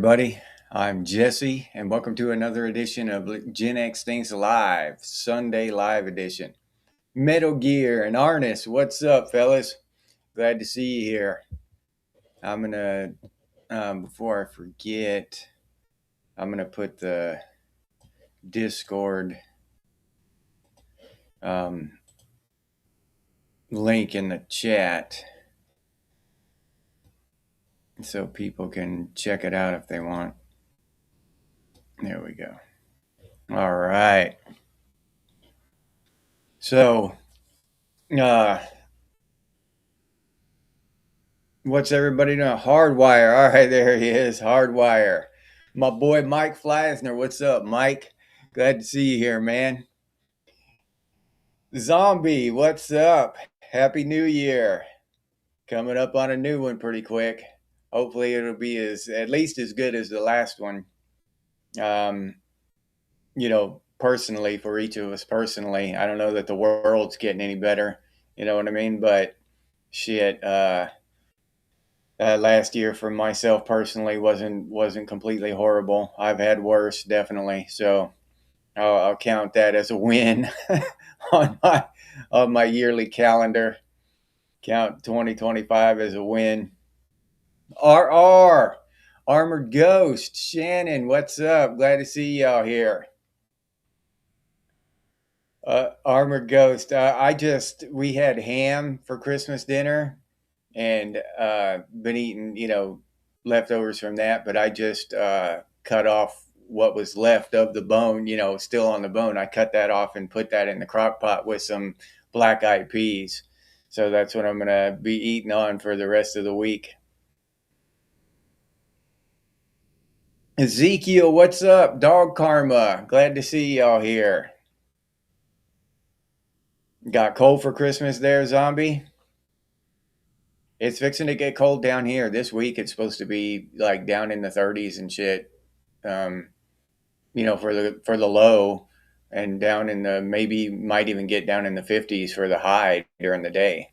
everybody. I'm Jesse, and welcome to another edition of Genex Things Live, Sunday Live Edition. Metal Gear and Arnis, what's up, fellas? Glad to see you here. I'm gonna, before I forget, I'm gonna put the Discord link in the chat so people can check it out if they want. There we go. All right. So, what's everybody doing? Hardwire. All right, there he is. Hardwire. My boy Mike Fleisner. What's up, Mike? Glad to see you here, man. Zombie, what's up? Happy New Year. Coming up on a new one pretty quick. Hopefully it'll be at least as good as the last one. Personally, for each of us personally. I don't know that the world's getting any better. You know what I mean? But shit, last year for myself personally wasn't completely horrible. I've had worse, definitely. So I'll count that as a win on my yearly calendar. Count 2025 as a win. RR Armored Ghost Shannon, what's up? Glad to see y'all here. Armored Ghost. We had ham for Christmas dinner, and been eating, leftovers from that. But I just cut off what was left of the bone, still on the bone. I cut that off and put that in the crock pot with some black-eyed peas. So that's what I'm going to be eating on for the rest of the week. Ezekiel, what's up? Dog Karma. Glad to see y'all here. Got cold for Christmas there, Zombie? It's fixing to get cold down here. This week it's supposed to be like down in the 30s and shit. For the low, and down in the maybe might even get down in the 50s for the high during the day.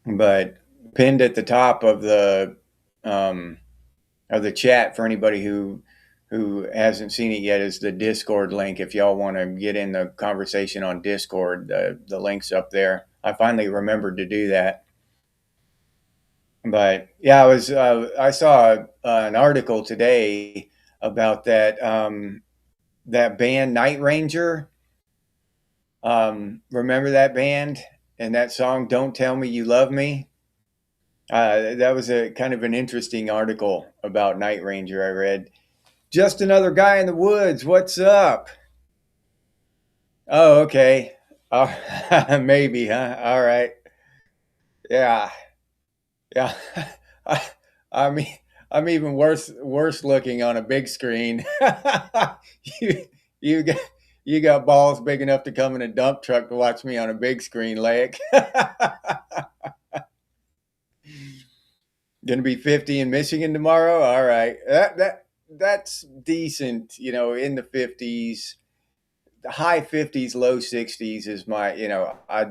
But pinned at the top of the chat for anybody who hasn't seen it yet is the Discord link. If y'all want to get in the conversation on Discord, the link's up there. I finally remembered to do that. But yeah, I saw an article today about that band Night Ranger. Remember that band and that song "Don't Tell Me You Love Me"? That was a kind of an interesting article about Night Ranger I read. Just another guy in the woods. What's up? Oh, okay. Maybe, huh? All right. Yeah. Yeah. I mean, I'm even worse looking on a big screen. you you got you got balls big enough to come in a dump truck to watch me on a big screen, Lake. Gonna be 50 in Michigan tomorrow. All right, that's decent. In the 50s, the high 50s, low 60s is my. I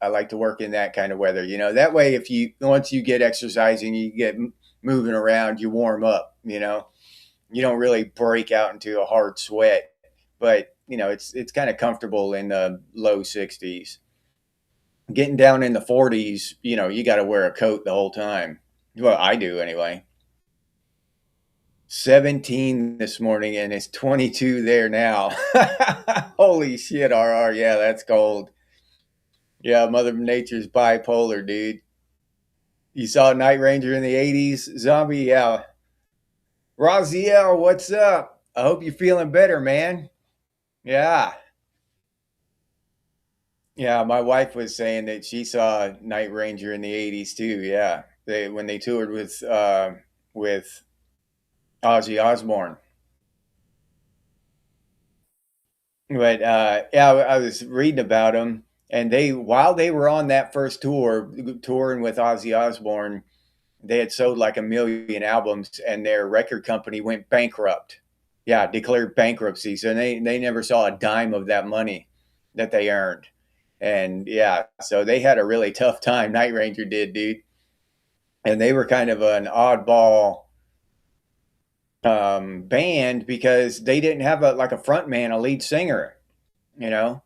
like to work in that kind of weather. That way, once you get exercising, you get moving around, you warm up. You don't really break out into a hard sweat, but it's kind of comfortable in the low 60s. Getting down in the 40s, you got to wear a coat the whole time. Well, I do anyway. 17 this morning, and it's 22 there now. Holy shit, RR. Yeah, that's cold. Yeah, Mother Nature's bipolar, dude. You saw Night Ranger in the 80s? Zombie, yeah. Raziel, what's up? I hope you're feeling better, man. Yeah. Yeah, my wife was saying that she saw Night Ranger in the 80s too. Yeah. When they toured with Ozzy Osbourne. But yeah, I was reading about them, and while they were on that first tour, touring with Ozzy Osbourne, they had sold like 1 million albums, and their record company went bankrupt. Yeah, declared bankruptcy. So they never saw a dime of that money that they earned. And yeah, so they had a really tough time. Night Ranger did, dude. And they were kind of an oddball band because they didn't have a front man, a lead singer. You know,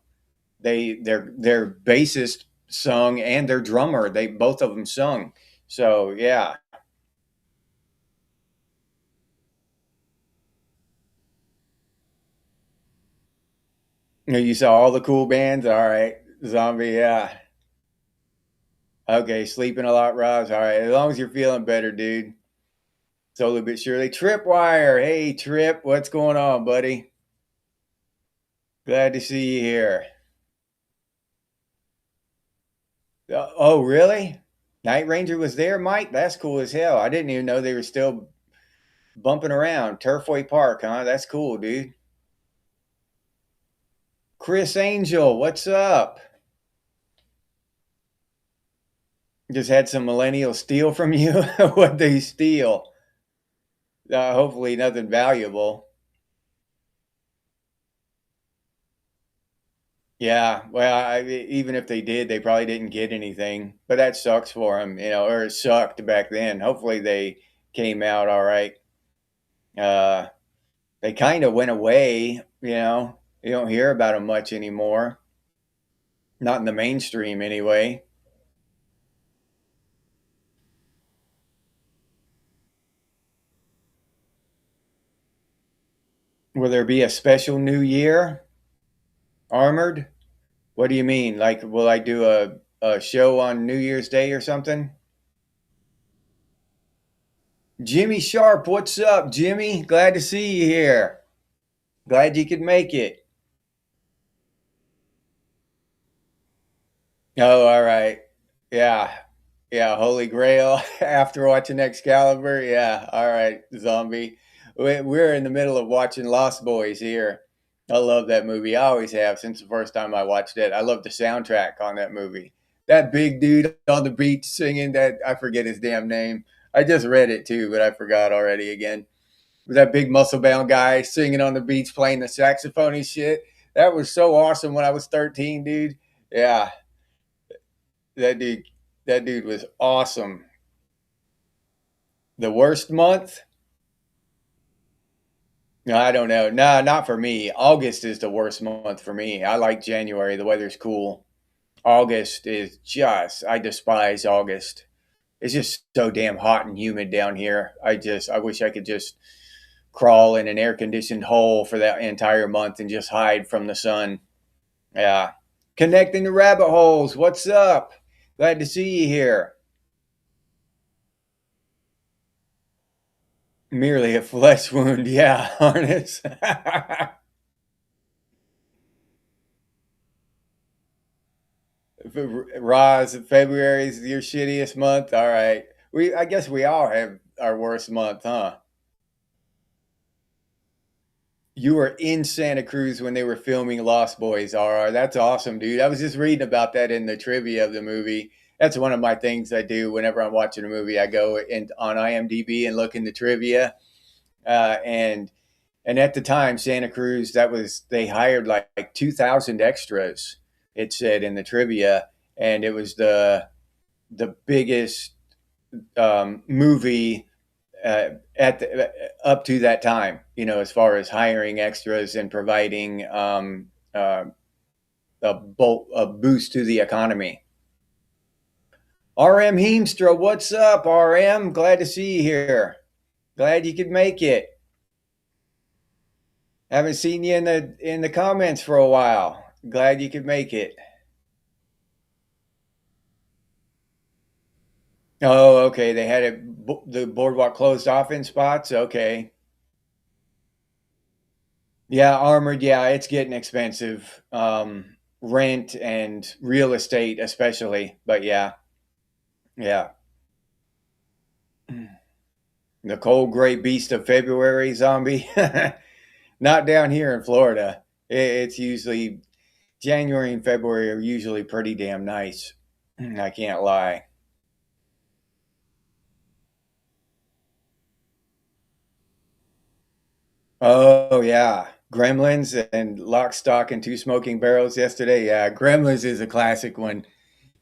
their bassist sung and their drummer, they both of them sung. So yeah. You saw all the cool bands. All right, Zombie. Yeah. Okay, sleeping a lot, Roz. All right, as long as you're feeling better, dude. Slowly but surely. Tripwire. Hey, Trip. What's going on, buddy? Glad to see you here. Oh, really? Night Ranger was there, Mike? That's cool as hell. I didn't even know they were still bumping around. Turfway Park, huh? That's cool, dude. Chris Angel, what's up? Just had some millennials steal from you? What they steal? Hopefully nothing valuable. Yeah, well, even if they did, they probably didn't get anything. But that sucks for them, or it sucked back then. Hopefully they came out all right. Uh, they kind of went away, You don't hear about them much anymore. Not in the mainstream anyway. Will there be a special New Year? Armored? What do you mean? Like, will I do a show on New Year's Day or something? Jimmy Sharp, what's up, Jimmy? Glad to see you here. Glad you could make it. Oh, all right. Yeah. Yeah. Holy Grail after watching Excalibur. Yeah. All right. Zombie. We're in the middle of watching Lost Boys here. I love that movie. I always have since the first time I watched it. I love the soundtrack on that movie. That big dude on the beach singing that, I forget his damn name. I just read it too, but I forgot already again. That big muscle bound guy singing on the beach playing the saxophone and shit. That was so awesome when I was 13, dude. Yeah, that dude, that dude was awesome. The worst month? No, I don't know. No, not for me. August is the worst month for me. I like January. The weather's cool. August is just, I despise August. It's just so damn hot and humid down here. I wish I could just crawl in an air conditioned hole for that entire month and just hide from the sun. Yeah. Connecting the rabbit holes. What's up? Glad to see you here. Merely a flesh wound. Yeah, harness. Roz, February is your shittiest month. All right. I guess we all have our worst month, huh? You were in Santa Cruz when they were filming Lost Boys. All right. That's awesome, dude. I was just reading about that in the trivia of the movie. That's one of my things I do whenever I'm watching a movie. I go on IMDb and look in the trivia. Uh, and And at the time, Santa Cruz, they hired like 2,000 extras. It said in the trivia, and it was the biggest movie up to that time. As far as hiring extras and providing a boost to the economy. RM Heemstra, what's up, RM? Glad to see you here. Glad you could make it. Haven't seen you in the comments for a while. Glad you could make it. Oh, okay. They had the boardwalk closed off in spots. Okay. Yeah, Armored. Yeah, it's getting expensive. Rent and real estate, especially. But yeah, yeah. The cold gray beast of February, zombie. Not down here in Florida. It's usually January and February are usually pretty damn nice. I can't lie. Oh yeah, Gremlins and Lock, Stock, and Two Smoking Barrels yesterday. Yeah, Gremlins is a classic one.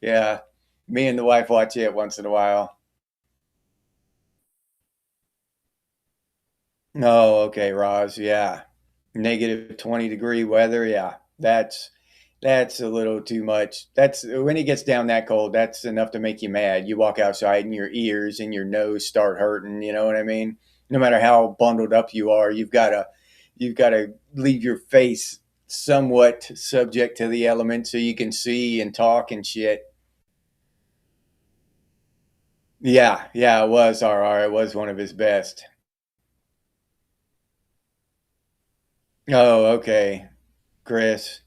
Yeah, me and the wife watch it once in a while. Oh, okay, Roz. Yeah. -20-degree weather. Yeah. That's a little too much. That's when it gets down that cold, that's enough to make you mad. You walk outside and your ears and your nose start hurting, you know what I mean? No matter how bundled up you are, you've got to leave your face somewhat subject to the elements so you can see and talk and shit. Yeah, yeah, it was RR. It was one of his best. Oh, okay. Chris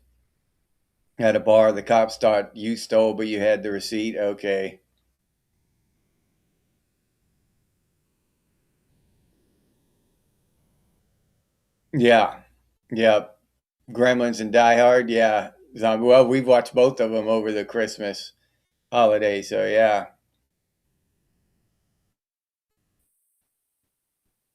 at a bar, the cops thought you stole, but you had the receipt. Okay. Yeah. Yeah. Gremlins and Die Hard, yeah. Zombie. Well, we've watched both of them over the Christmas holiday, so yeah.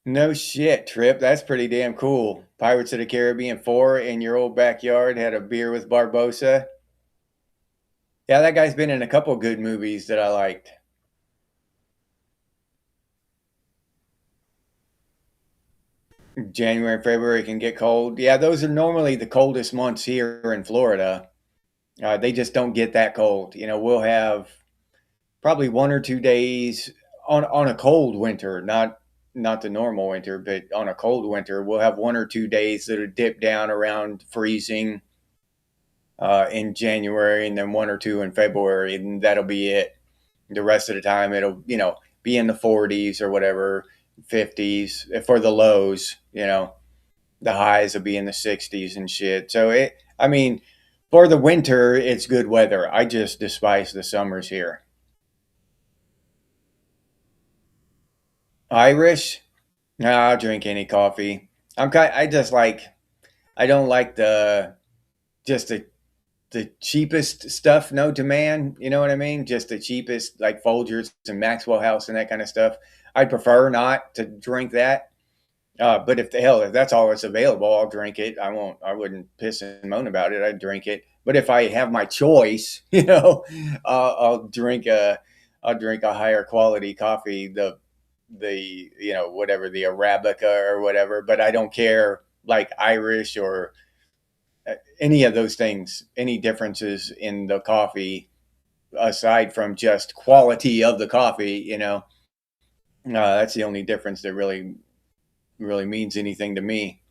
No shit, Trip. That's pretty damn cool. Pirates of the Caribbean 4 in your old backyard had a beer with Barbosa. Yeah, that guy's been in a couple good movies that I liked. January and February can get cold. Yeah, those are normally the coldest months here in Florida. They just don't get that cold. We'll have probably 1 or 2 days on a cold winter, not the normal winter, but on a cold winter, we'll have 1 or 2 days that'll dip down around freezing in January, and then 1 or 2 in February, and that'll be it. The rest of the time, it'll be in the 40s or whatever, 50s for the lows. The highs will be in the 60s and shit. So I mean, for the winter, it's good weather. I just despise the summers here. Irish? No, I'll drink any coffee. I just like. I don't like just the cheapest stuff. No demand. You know what I mean? Just the cheapest, like Folgers and Maxwell House and that kind of stuff. I prefer not to drink that. But if the hell, if that's all that's available, I'll drink it. I won't. I wouldn't piss and moan about it. I'd drink it. But if I have my choice, I'll drink a higher quality coffee. Whatever, the Arabica or whatever. But I don't care, like Irish or any of those things. Any differences in the coffee aside from just quality of the coffee. That's the only difference that really means anything to me.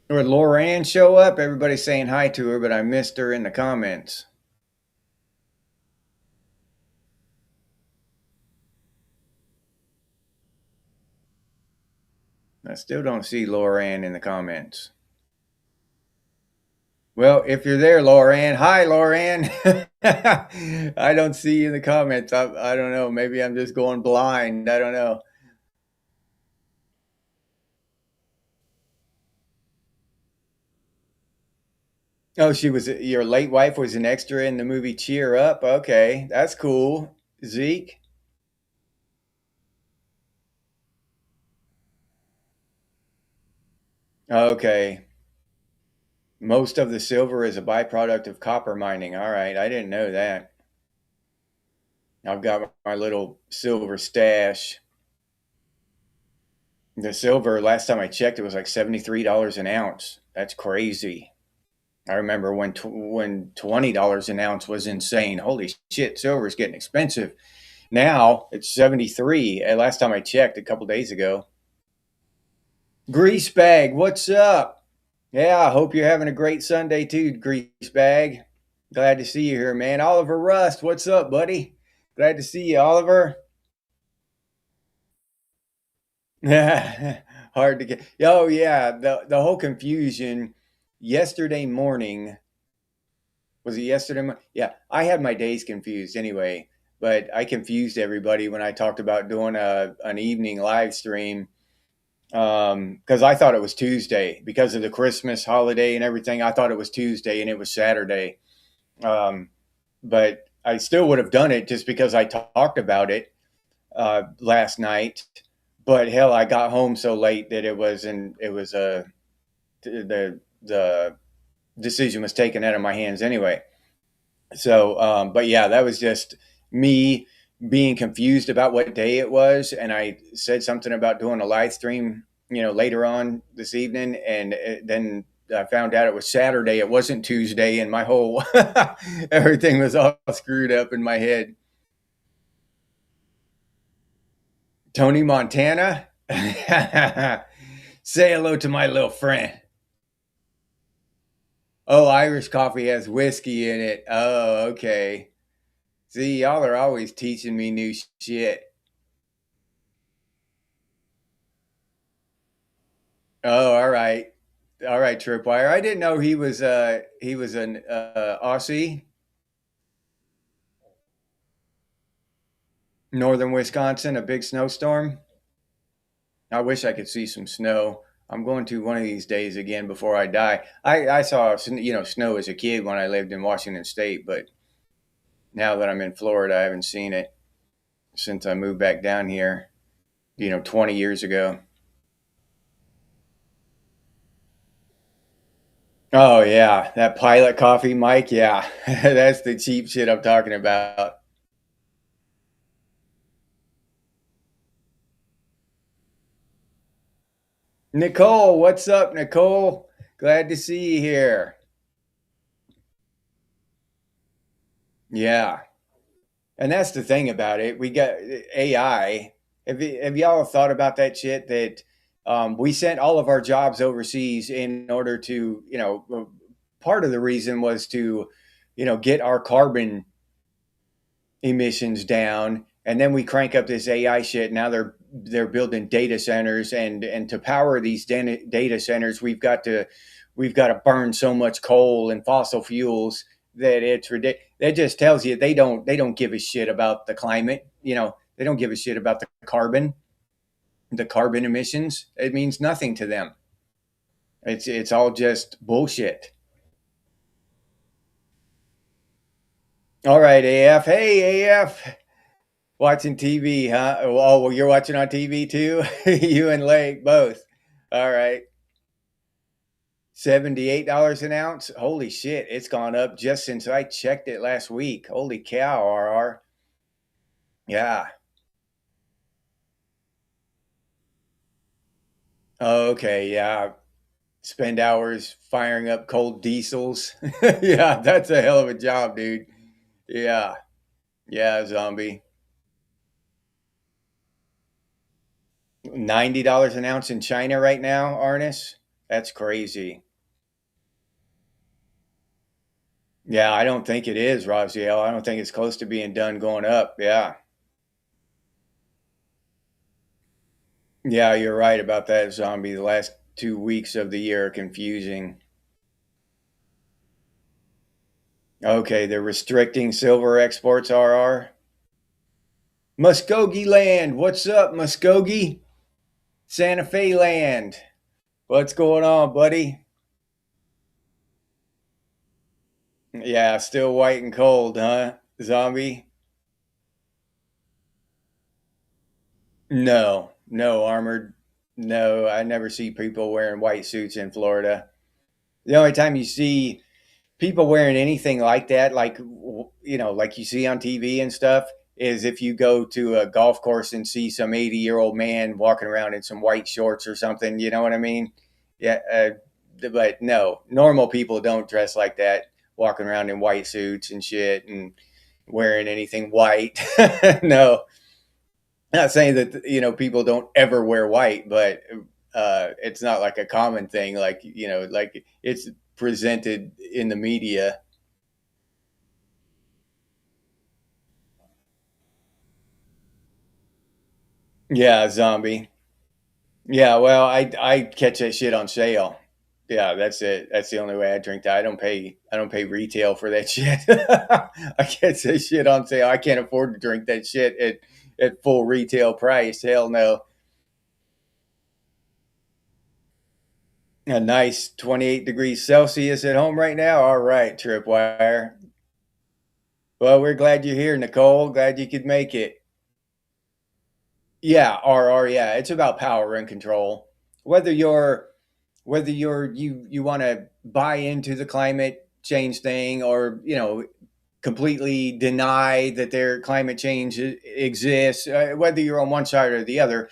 Would Lorianne show up? Everybody's saying hi to her, but I missed her in the comments. I still don't see Lorianne in the comments. Well, if you're there, Lorianne, hi, Lorianne. I don't see you in the comments. I don't know. Maybe I'm just going blind. I don't know. Oh, your late wife was an extra in the movie Cheer Up. Okay, that's cool. Zeke. Okay. Most of the silver is a byproduct of copper mining. All right, I didn't know that. I've got my little silver stash. The silver, last time I checked, it was like $73 an ounce. That's crazy. I remember when $20 an ounce was insane. Holy shit, silver is getting expensive. Now it's 73. Last time I checked, a couple days ago. Grease bag, what's up? Yeah, I hope you're having a great Sunday too, Grease bag. Glad to see you here, man. Oliver Rust, what's up, buddy? Glad to see you, Oliver. Hard to get. Oh yeah, the whole confusion yesterday morning. Was it yesterday? Yeah, I had my days confused anyway, but I confused everybody when I talked about doing an evening live stream because I thought it was Tuesday because of the Christmas holiday and everything. I thought it was Tuesday and it was Saturday. Um, but I still would have done it just because I talked about it last night. But hell, I got home so late that it was the decision was taken out of my hands anyway. So, but yeah, that was just me being confused about what day it was, and I said something about doing a live stream, later on this evening, and then I found out it was Saturday. It wasn't Tuesday, and my whole everything was all screwed up in my head. Tony Montana, say hello to my little friend. Oh, Irish coffee has whiskey in it. Oh, okay. See, y'all are always teaching me new shit. Oh, all right. All right, Tripwire. I didn't know he was an Aussie, northern Wisconsin, a big snowstorm. I wish I could see some snow. I'm going to one of these days again before I die. I saw snow as a kid when I lived in Washington State, but now that I'm in Florida, I haven't seen it since I moved back down here, 20 years ago. Oh yeah, that Pilot coffee, Mike. Yeah, that's the cheap shit I'm talking about. Nicole, what's up, Nicole? Glad to see you here. Yeah, and that's the thing about it. We got AI. Have y'all thought about that shit? That we sent all of our jobs overseas in order to, part of the reason was to, get our carbon emissions down, and then we crank up this AI shit. Now they're building data centers, and to power these data centers, we've got to burn so much coal and fossil fuels that it's ridiculous. That just tells you they don't give a shit about the climate. They don't give a shit about the carbon emissions. It means nothing to them. It's all just bullshit. All right, AF. Hey, AF. Watching TV, huh? Oh, well, you're watching on TV too? You and Lake both. All right. $78 an ounce? Holy shit, it's gone up just since I checked it last week. Holy cow, RR. Yeah. Okay, yeah. Spend hours firing up cold diesels. Yeah, that's a hell of a job, dude. Yeah. Yeah, zombie. $90 an ounce in China right now, Arnis? That's crazy. Yeah, I don't think it is, Raziel. I don't think it's close to being done going up. Yeah. Yeah, you're right about that, zombie. The last 2 weeks of the year are confusing. Okay, they're restricting silver exports, RR. Muskogee land. What's up, Muskogee? Santa Fe land. What's going on, buddy? Yeah, still white and cold, huh? Zombie? No, no, armored. No, I never see people wearing white suits in Florida. The only time you see people wearing anything like that, like like you see on TV and stuff, is if you go to a golf course and see some 80-year-old man walking around in some white shorts or something. You know what I mean? Yeah, but no, normal people don't dress like that, walking around in white suits and shit and wearing anything white. No, not saying that people don't ever wear white, but it's not like a common thing. Like like it's presented in the media. Yeah, zombie. Yeah, well, I catch that shit on sale. Yeah, that's it. That's the only way I drink that. I don't pay retail for that shit. I catch that shit on sale. I can't afford to drink that shit at full retail price. Hell no. A nice 28 degrees Celsius at home right now. All right, Tripwire. Well, we're glad you're here, Nicole. Glad you could make it. Yeah, RR, yeah. It's about power and control. Whether you're you want to buy into the climate change thing, or completely deny that their climate change exists, whether you're on one side or the other.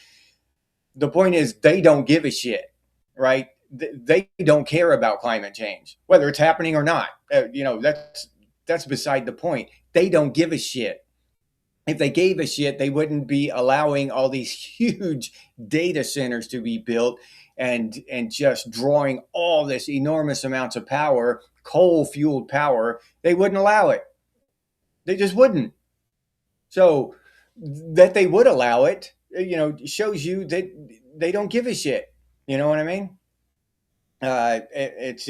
The point is, they don't give a shit, right? They don't care about climate change, whether it's happening or not. That's beside the point. They don't give a shit. If they gave a shit, they wouldn't be allowing all these huge data centers to be built and just drawing all this enormous amounts of power, coal fueled power. They wouldn't allow it. They just wouldn't. So that they would allow it, shows you that they don't give a shit. You know what I mean? It's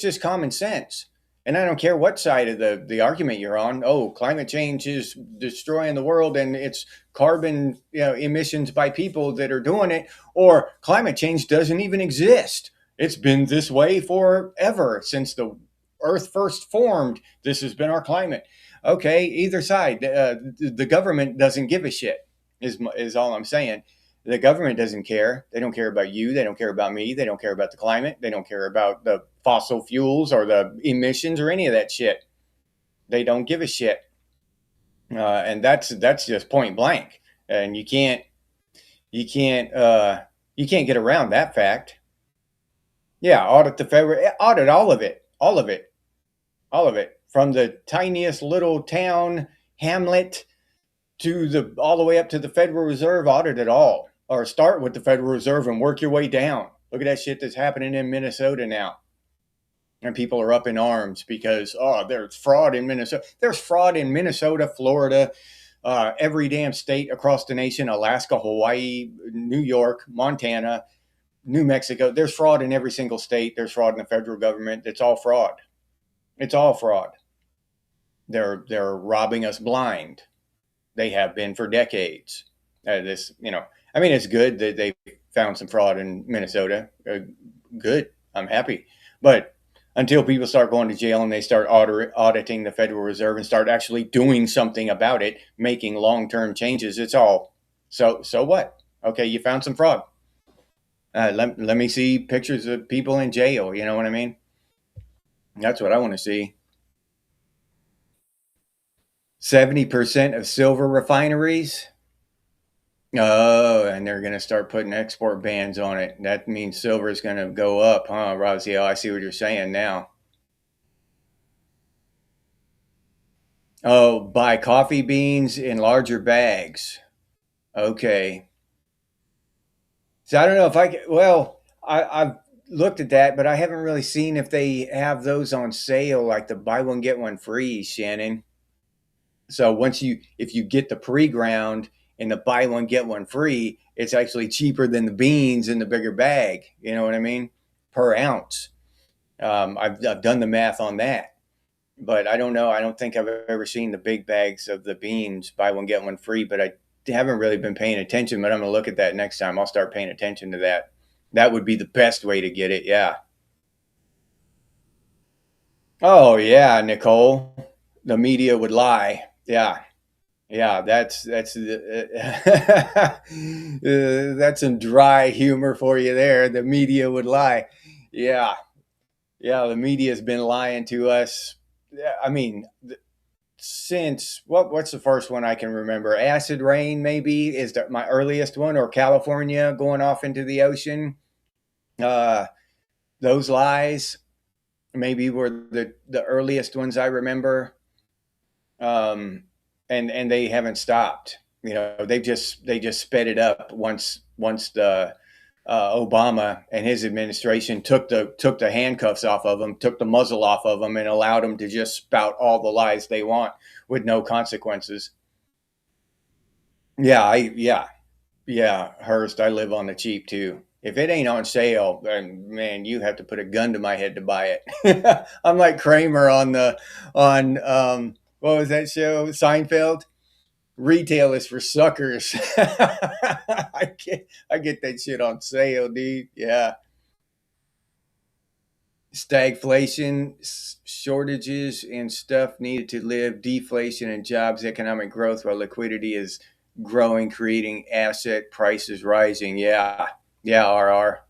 just common sense. And I don't care what side of the argument you're on. Oh, climate change is destroying the world, and it's carbon emissions by people that are doing it, or climate change doesn't even exist. It's been this way forever since the Earth first formed. This has been our climate. Okay, either side. The government doesn't give a shit. Is all I'm saying. The government doesn't care. They don't care about you. They don't care about me. They don't care about the climate. They don't care about the fossil fuels or the emissions or any of that shit. They don't give a shit. And that's just point blank. And you can't get around that fact. Yeah, audit the federal, audit all of it, all of it, all of it, from the tiniest little town hamlet to the all the way up to the Federal Reserve. Audit it all, or start with the Federal Reserve and work your way down. Look at that shit that's happening in Minnesota now, and people are up in arms because there's fraud in Minnesota. There's fraud in Minnesota, Florida, every damn state across the nation: Alaska, Hawaii, New York, Montana, New Mexico. There's fraud in every single state. There's fraud in the federal government. It's all fraud. It's all fraud. They're robbing us blind. They have been for decades. It's good that they found some fraud in Minnesota. Good. I'm happy. But until people start going to jail and they start auditing the Federal Reserve and start actually doing something about it, making long-term changes, it's all so what? Okay, you found some fraud. Let me see pictures of people in jail. You know what I mean? That's what I want to see. 70% of silver refineries. Oh, and they're going to start putting export bans on it. That means silver is going to go up, huh, Raziel? I see what you're saying now. Oh, buy coffee beans in larger bags. Okay. So I don't know if I can, well, I've looked at that, but I haven't really seen if they have those on sale, like the buy one, get one free, Shannon. So if you get the pre-ground and the buy one get one free, it's actually cheaper than the beans in the bigger bag. You know what I mean? Per ounce. I've done the math on that, but I don't know. I don't think I've ever seen the big bags of the beans buy one get one free. But I haven't really been paying attention. But I'm going to look at that next time. I'll start paying attention to that. That would be the best way to get it. Yeah. Oh yeah, Nicole. The media would lie. Yeah. Yeah, that's some dry humor for you there. The media would lie. Yeah, yeah, the media has been lying to us. Yeah, I mean, since what's the first one I can remember? Acid rain, maybe, is my earliest one, or California going off into the ocean. Uh, those lies maybe were the earliest ones I remember. um, and they haven't stopped. They just sped it up once the Obama and his administration took the handcuffs off of them, took the muzzle off of them, and allowed them to just spout all the lies they want with no consequences. Yeah, Hearst. I live on the cheap too. If it ain't on sale, then man, you have to put a gun to my head to buy it. I'm like Kramer on what was that show? Seinfeld. Retail is for suckers. I get that shit on sale, dude. Yeah. Stagflation, shortages and stuff needed to live, deflation and jobs, economic growth while liquidity is growing, creating asset prices rising. Yeah. Yeah, RR.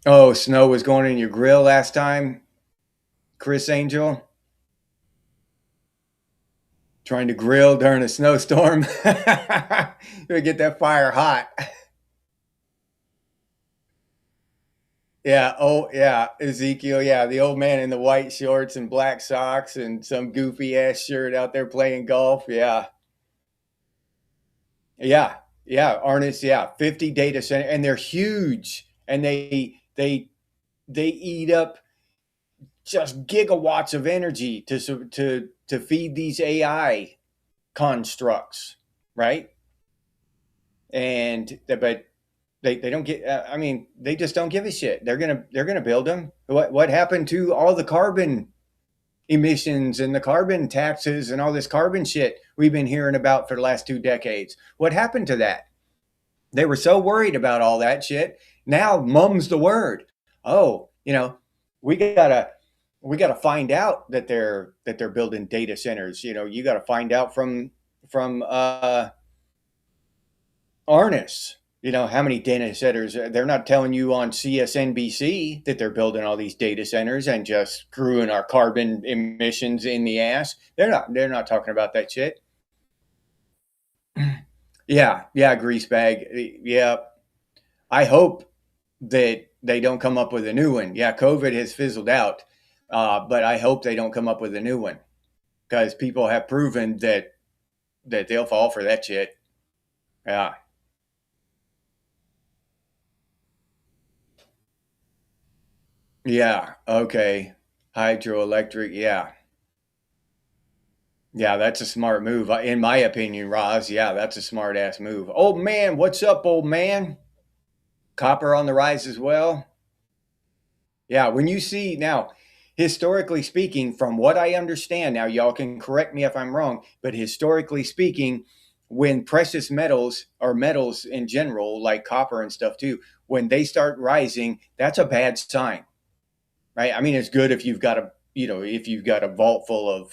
Oh, snow was going in your grill last time, Chris Angel, trying to grill during a snowstorm. You get that fire hot. Yeah. Oh, yeah. Ezekiel. Yeah. The old man in the white shorts and black socks and some goofy ass shirt out there playing golf. Yeah. Yeah. Yeah. Artists. Yeah. 50 data center, and they're huge, and they eat up just gigawatts of energy to feed these AI constructs, right? And but they don't get. I mean, they just don't give a shit. They're gonna build them. What happened to all the carbon emissions and the carbon taxes and all this carbon shit we've been hearing about for the last 2 decades? What happened to that? They were so worried about all that shit. Now mum's the word. Oh, we gotta we gotta find out that they're building data centers. You gotta find out from Arnis. How many data centers? They're not telling you on CSNBC that they're building all these data centers and just screwing our carbon emissions in the ass. They're not talking about that shit. Yeah, yeah, grease bag. Yeah, I hope that they don't come up with a new one. Yeah, COVID has fizzled out, but I hope they don't come up with a new one because people have proven that they'll fall for that shit. Yeah, yeah, okay. Hydroelectric. Yeah, yeah, that's a smart move, in my opinion, Roz. Yeah, that's a smart ass move. Old man, what's up, old man? Copper on the rise as well. Yeah, when you see now, historically speaking, from what I understand, now y'all can correct me if I'm wrong, but historically speaking, when precious metals or metals in general, like copper and stuff too, when they start rising, that's a bad sign, right? I mean, it's good if you've got a vault full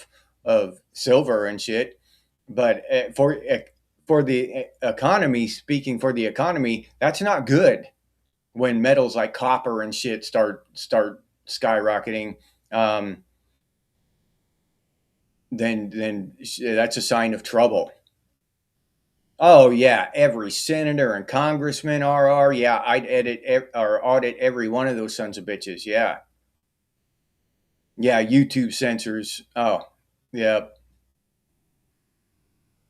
of silver and shit, but for the economy, speaking for the economy, that's not good when metals like copper and shit start skyrocketing. um, then that's a sign of trouble. Oh yeah, every senator and congressman RR. Yeah, I'd or audit every one of those sons of bitches. Yeah, yeah. YouTube censors. Oh, yeah,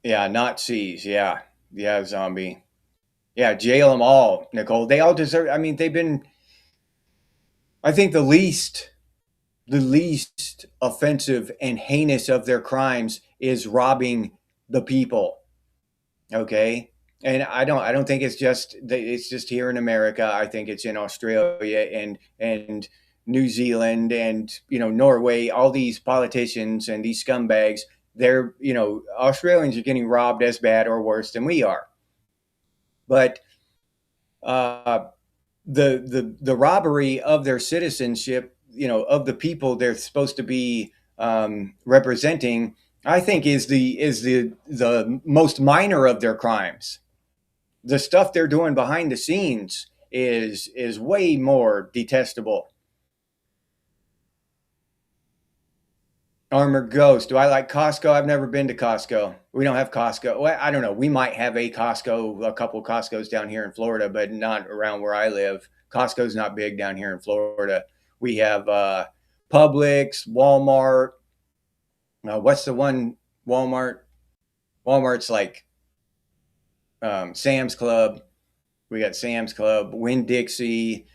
yeah. Nazis. Yeah, yeah. Zombie. Yeah, jail them all, Nicole. They all deserve. I mean, they've been. I think the least offensive and heinous of their crimes is robbing the people. Okay. And I don't think it's just here in America. I think it's in Australia and New Zealand and Norway. All these politicians and these scumbags, they're Australians are getting robbed as bad or worse than we are. But uh, the robbery of their citizenship, of the people they're supposed to be representing, I think is the most minor of their crimes. The stuff they're doing behind the scenes is way more detestable. Armored Ghost. Do I like Costco? I've never been to Costco. We don't have Costco. Well, I don't know. We might have a couple Costco's down here in Florida, but not around where I live. Costco's not big down here in Florida. We have Publix, Walmart. What's the one? Walmart. Walmart's like Sam's Club. We got Sam's Club, Winn Dixie.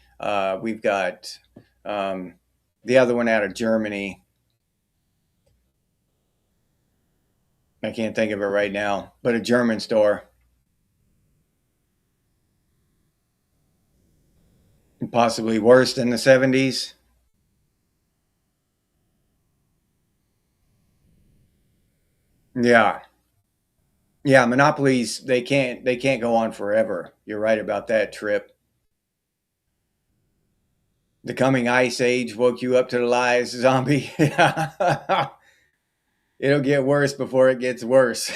We've got um, the other one out of Germany. I can't think of it right now, but a German store. Possibly worse than the 70s. Yeah. Yeah, monopolies, they can't go on forever. You're right about that, Trip. The coming ice age woke you up to the lies, zombie. It'll get worse before it gets worse.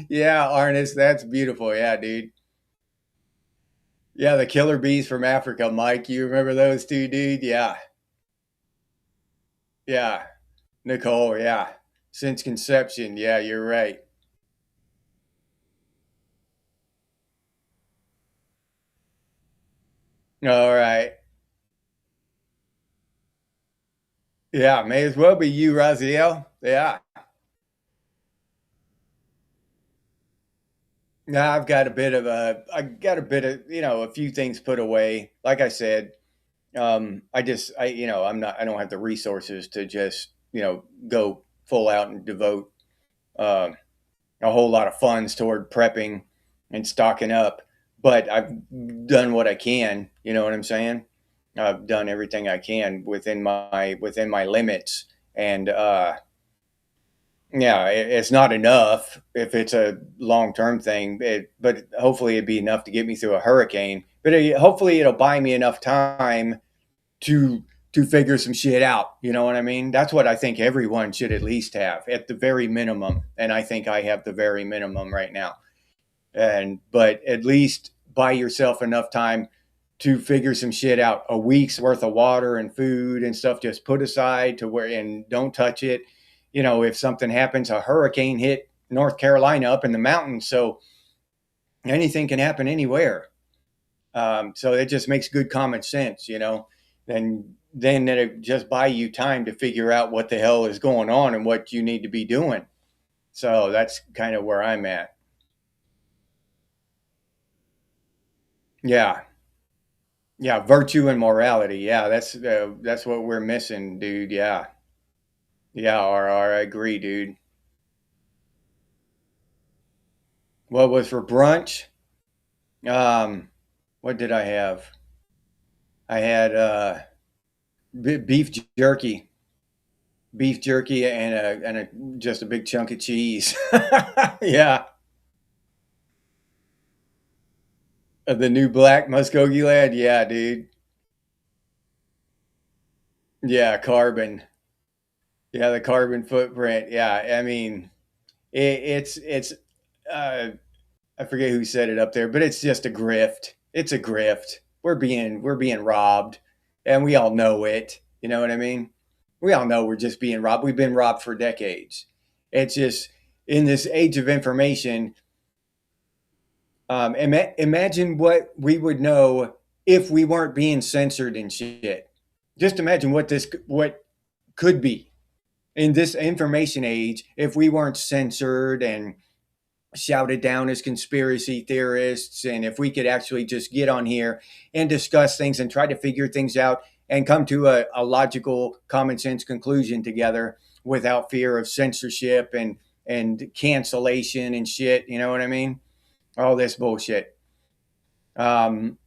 Yeah, Arnis, that's beautiful. Yeah, dude. Yeah, the killer bees from Africa, Mike. You remember those two, dude? Yeah, yeah. Nicole, yeah. Since conception, yeah, you're right. All right. Yeah, may as well be you, Raziel. Yeah. Now I got a bit of, a few things put away. Like I said, I don't have the resources to just, go full out and devote uh, a whole lot of funds toward prepping and stocking up. But I've done what I can. You know what I'm saying? I've done everything I can within my limits, and yeah, it's not enough if it's a long term thing, but hopefully it'd be enough to get me through a hurricane. But hopefully it'll buy me enough time to to figure some shit out. You know what I mean? That's what I think everyone should at least have at the very minimum, and I think I have the very minimum right now. And but at least buy yourself enough time to figure some shit out. A week's worth of water and food and stuff just put aside to where and don't touch it. If something happens, a hurricane hit North Carolina up in the mountains, so anything can happen anywhere. So it just makes good common sense. Then it just buy you time to figure out what the hell is going on and what you need to be doing. So that's kind of where I'm at. Yeah, yeah, virtue and morality. Yeah, that's what we're missing, dude. Yeah, yeah. I agree, dude. What was for brunch? Um, what did I have? I had beef jerky, and a just a big chunk of cheese. Yeah, the new black Muskogee lad. Yeah, dude. Yeah, carbon. Yeah, the carbon footprint. Yeah, I mean, it's uh, I forget who said it up there, but it's just a grift. It's a grift. We're being robbed, and we all know it. You know what I mean? We all know we're just being robbed. We've been robbed for decades. It's just in this age of information. Imagine what we would know if we weren't being censored and shit. Just imagine what could be in this information age if we weren't censored and shouted down as conspiracy theorists, and if we could actually just get on here and discuss things and try to figure things out and come to a logical common sense conclusion together without fear of censorship and cancellation and shit. You know what I mean? All this bullshit. um,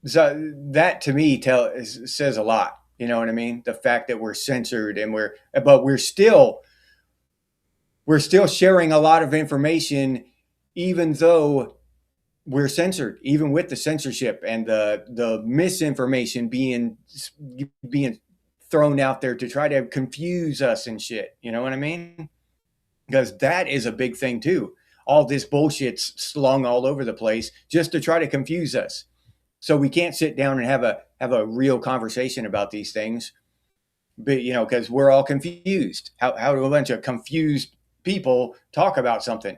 so that to me says a lot. You know what I mean? The fact that we're censored and we're still sharing a lot of information, even though we're censored, even with the censorship and the misinformation being thrown out there to try to confuse us and shit. You know what I mean? Because that is a big thing too. All this bullshit's slung all over the place just to try to confuse us. So we can't sit down and have a real conversation about these things, but because we're all confused. How do a bunch of confused people talk about something?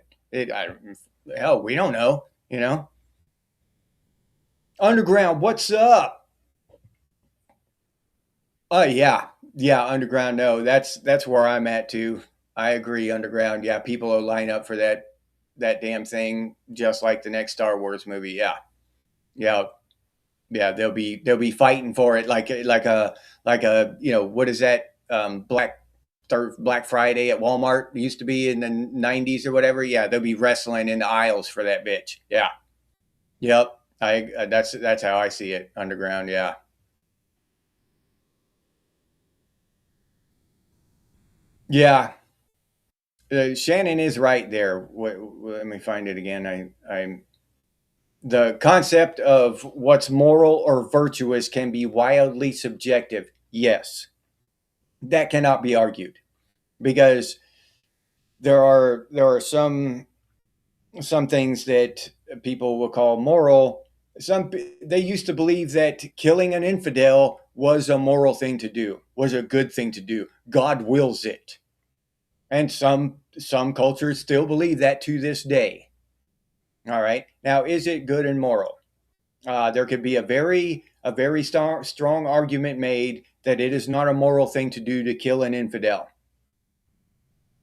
Hell, we don't know. Underground, what's up? Oh yeah, yeah. Underground, no, that's where I'm at too. I agree. Underground, yeah. People will line up for that damn thing, just like the next Star Wars movie. Yeah, yeah, yeah. They'll be fighting for it like a what is that Black Friday at Walmart used to be in the '90s or whatever. Yeah, they'll be wrestling in the aisles for that bitch. Yeah, yep. That's how I see it. Underground, yeah. Yeah, Shannon is right there. Let me find it again. I'm the concept of what's moral or virtuous can be wildly subjective. Yes, that cannot be argued because there are some things that people will call moral They used to believe that killing an infidel was a moral thing to do, was a good thing to do. God wills it. And some cultures still believe that to this day. All right. Now, is it good and moral? There could be a very strong argument made that it is not a moral thing to do to kill an infidel.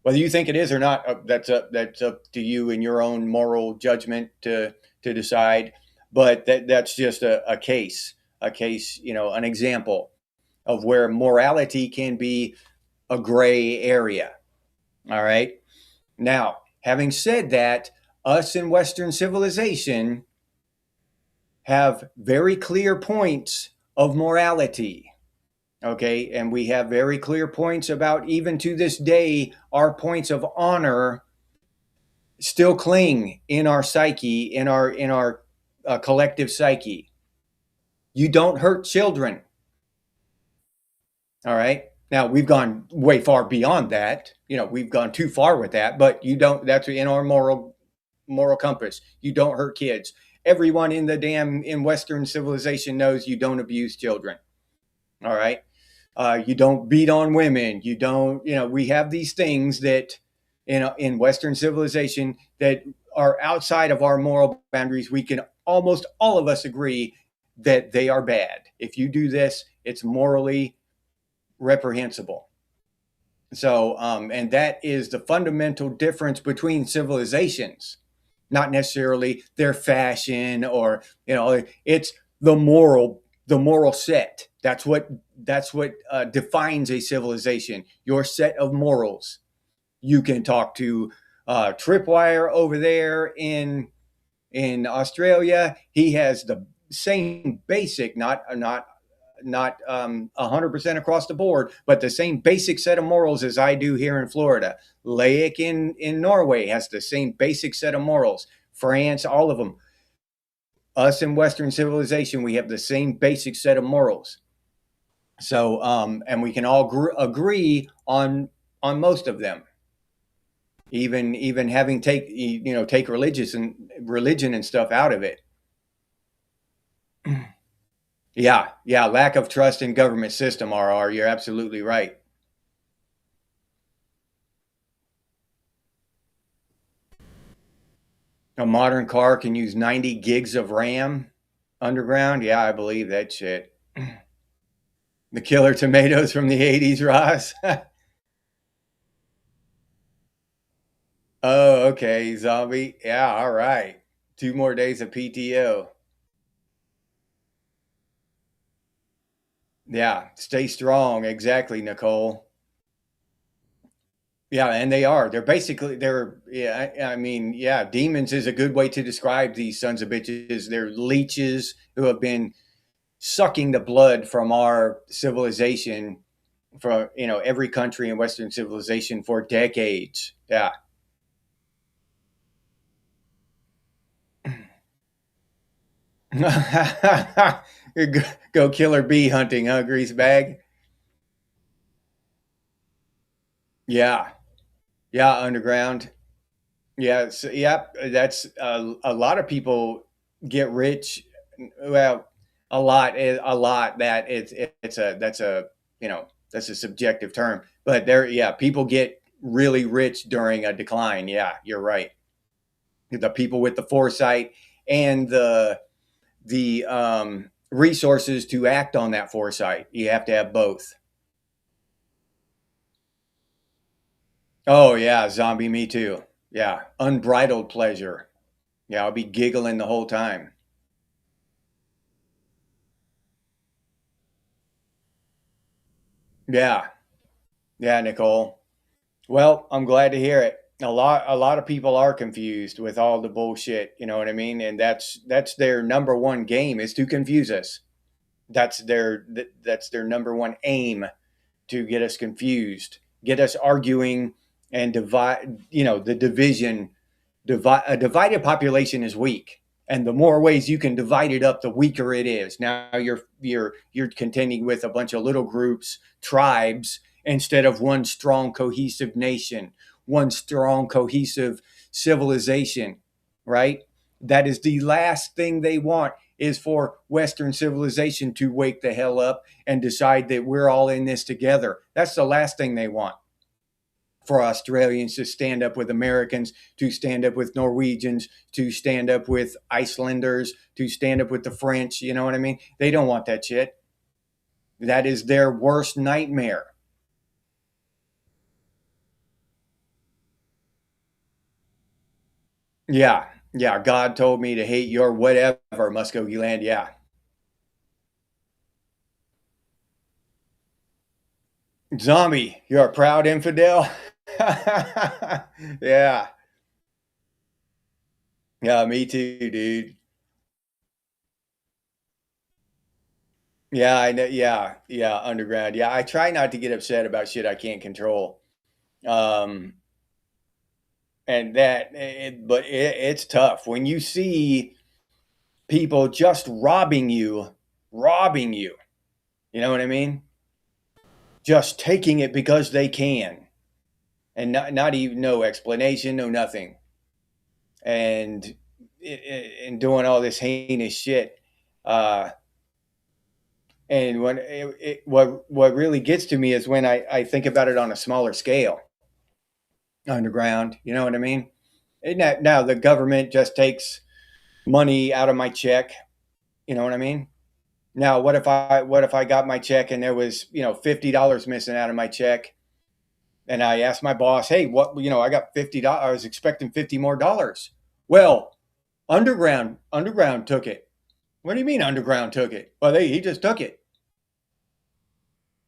Whether you think it is or not, that's up to you and your own moral judgment to decide. But that's just a case, an example of where morality can be a gray area. All right. Now, having said that, us in Western civilization have very clear points of morality. Okay. And we have very clear points about, even to this day, our points of honor still cling in our psyche, in our collective psyche. You don't hurt children. All right. Now we've gone way far beyond that. We've gone too far with that, but you don't. That's in our moral compass. You don't hurt kids. Everyone in Western civilization knows you don't abuse children. All right. You don't beat on women. You don't. We have these things that in Western civilization that are outside of our moral boundaries. We can almost all of us agree that they are bad. If you do this, it's morally reprehensible. So, and that is the fundamental difference between civilizations, not necessarily their fashion or, it's the moral set. That's what defines a civilization, your set of morals. You can talk to Tripwire over there in Australia. He has the same basic, not 100% across the board, but the same basic set of morals as I do here in Florida. Laic in Norway has the same basic set of morals. France, all of them. Us in Western civilization, we have the same basic set of morals. So, and we can all agree on most of them. Even having take religion and stuff out of it. Yeah, lack of trust in government system, RR. You're absolutely right. A modern car can use 90 gigs of RAM underground. Yeah, I believe that shit. The killer tomatoes from the 80s, Ross. Oh, okay, zombie. Yeah, all right. 2 more days of PTO. Yeah, stay strong. Exactly, Nicole. Yeah, and they are. Yeah, I mean, yeah, demons is a good way to describe these sons of bitches. They're leeches who have been sucking the blood from our civilization, from, every country in Western civilization for decades. Yeah. Go killer bee hunting, huh, greasebag? Yeah. Yeah, underground. Yeah, yep. That's a lot of people get rich. Well, a lot that it's a that's a that's a subjective term, but yeah, people get really rich during a decline. Yeah, you're right. The people with the foresight and the resources to act on that foresight. You have to have both. Oh yeah, zombie me too. Yeah, unbridled pleasure. Yeah, I'll be giggling the whole time. Yeah. Yeah, Nicole. Well, I'm glad to hear it. A lot of people are confused with all the bullshit, you know what I mean? And that's their number one game, is to confuse us. That's their number one aim, to get us confused, get us arguing and divide, the division. A divided population is weak, and the more ways you can divide it up, the weaker it is. Now you're contending with a bunch of little groups, tribes, instead of one strong cohesive nation, one strong cohesive civilization, right? That is the last thing they want. is for Western civilization to wake the hell up and decide that we're all in this together. That's the last thing they want. For Australians to stand up with Americans, to stand up with Norwegians, to stand up with Icelanders, to stand up with the French. You know what I mean? They don't want that shit. That is their worst nightmare. Yeah. Yeah. God told me to hate your whatever, Muskogee. Yeah. Zombie, you're a proud infidel. Yeah. Yeah, me too, dude. Yeah, I know. Yeah, yeah, underground. Yeah, I try not to get upset about shit I can't control. Um, and but it's tough when you see people just robbing you. You know what I mean? Just taking it because they can, and not even no explanation, no nothing, and and doing all this heinous shit. Uh, and what really gets to me is when I think about it on a smaller scale, underground. You know what I mean? Now the government just takes money out of my check. You know what I mean? Now what if I got my check and there was $50 missing out of my check, and I asked my boss, hey, what I got $50. I was expecting 50 more dollars. Well, underground took it. What do you mean underground took it? Well, he just took it.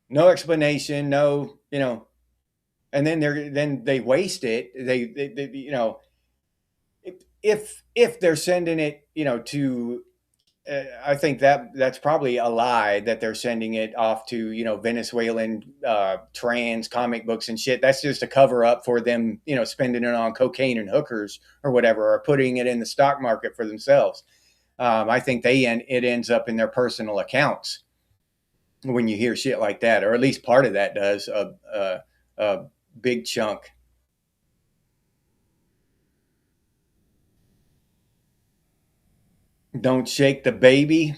No explanation. No, and then they waste it. They if they're sending it, to I think that's probably a lie that they're sending it off to Venezuelan trans comic books and shit. That's just a cover up for them, spending it on cocaine and hookers or whatever, or putting it in the stock market for themselves. I think it ends up in their personal accounts when you hear shit like that, or at least part of that does, a big chunk. Don't shake the baby.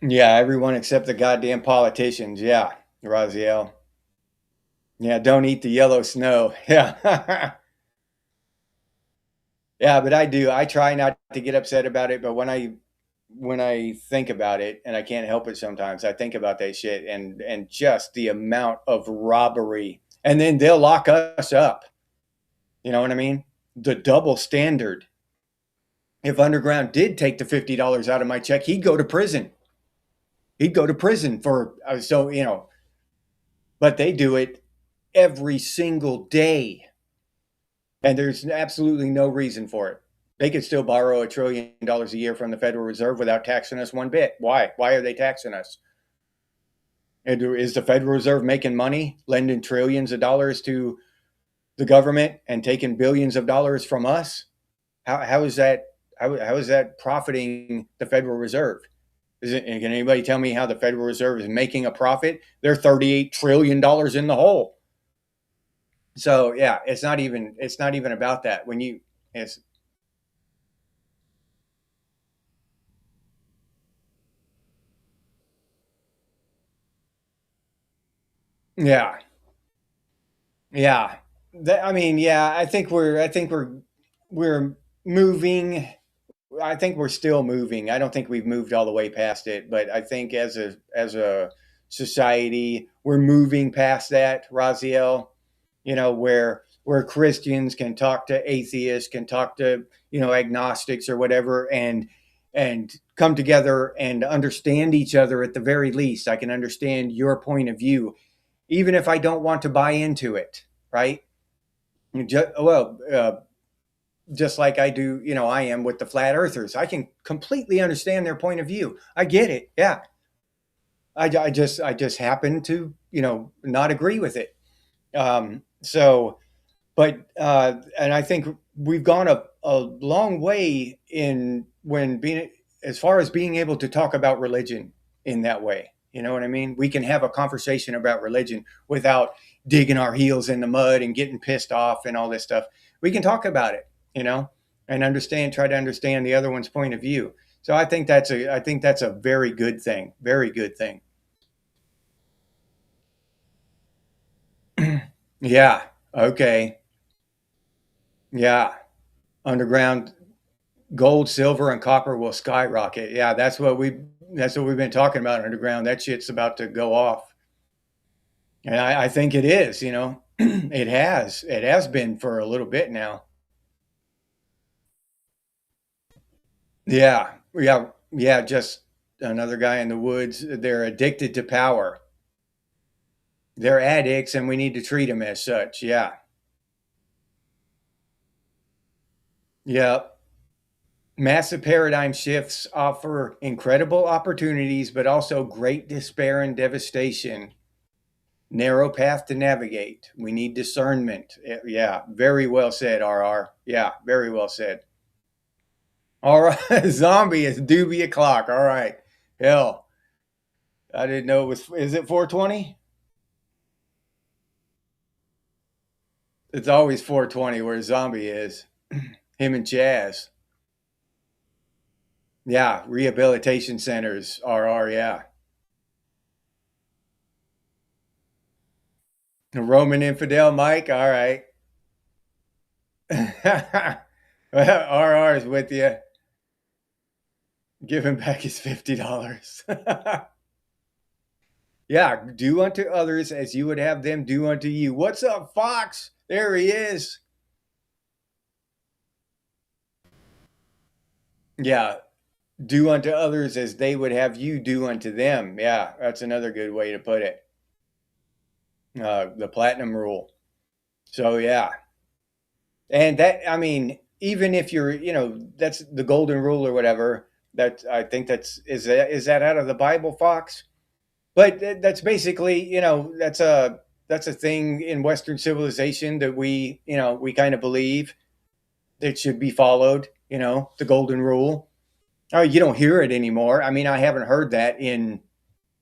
Yeah, everyone except the goddamn politicians. Yeah, Raziel. Yeah, don't eat the yellow snow. Yeah. Yeah, but I do. I try not to get upset about it, but when I think about it, and I can't help it sometimes, I think about that shit and just the amount of robbery. And then they'll lock us up. You know what I mean? The double standard. If Underground did take the $50 out of my check, he'd go to prison. He'd go to prison for but they do it every single day. And there's absolutely no reason for it. They could still borrow $1 trillion a year from the Federal Reserve without taxing us one bit. Why? Why are they taxing us? And is the Federal Reserve making money, lending trillions of dollars to the government and taking billions of dollars from us? How is that? How is that profiting the Federal Reserve? Can anybody tell me how the Federal Reserve is making a profit? They're $38 trillion in the hole. So yeah, it's not even about that. It's yeah, yeah. I mean, yeah, I think we're moving. I think we're still moving. I don't think we've moved all the way past it, but I think as a society, we're moving past that, Raziel. Where Christians can talk to atheists, can talk to agnostics or whatever, and come together and understand each other at the very least. I can understand your point of view, even if I don't want to buy into it, right? Just like I do, I am with the flat earthers. I can completely understand their point of view. I get it. Yeah. I just happen to, not agree with it. So, but and I think we've gone a long way in when being as far as being able to talk about religion in that way. You know what I mean? We can have a conversation about religion without digging our heels in the mud and getting pissed off and all this stuff. We can talk about it, you know. and try to understand the other one's point of view. So I think that's a very good thing. Very good thing. Yeah. Okay. Yeah. Underground gold, silver, and copper will skyrocket. Yeah, that's what we've been talking about underground. That shit's about to go off. And I think it is, you know. It has. It has been for a little bit now. Yeah. Yeah. Yeah. Just another guy in the woods. They're addicted to power. They're addicts and we need to treat them as such. Yeah. Yeah. Massive paradigm shifts offer incredible opportunities, but also great despair and devastation. Narrow path to navigate. We need discernment. Yeah. Very well said, RR. Yeah. Very well said. All right. Zombie is doobie o'clock. All right. Hell, I didn't know it was. Is it 420? It's always 420 where Zombie is. Him and Chaz. Yeah. Rehabilitation centers. RR. Yeah. The Roman infidel, Mike. All right. Well, RR is with you. Give him back his $50. Yeah. Do unto others as you would have them do unto you. What's up, Fox? There he is. Yeah. Do unto others as they would have you do unto them. Yeah, that's another good way to put it. The platinum rule. So yeah, and that I mean, even if you're, you know, that's the golden rule or whatever. That I think is that out of the Bible, Fox? But that's basically, you know, that's a thing in Western civilization that we kind of believe that should be followed. You know, the golden rule. Oh, you don't hear it anymore. I mean, I haven't heard that in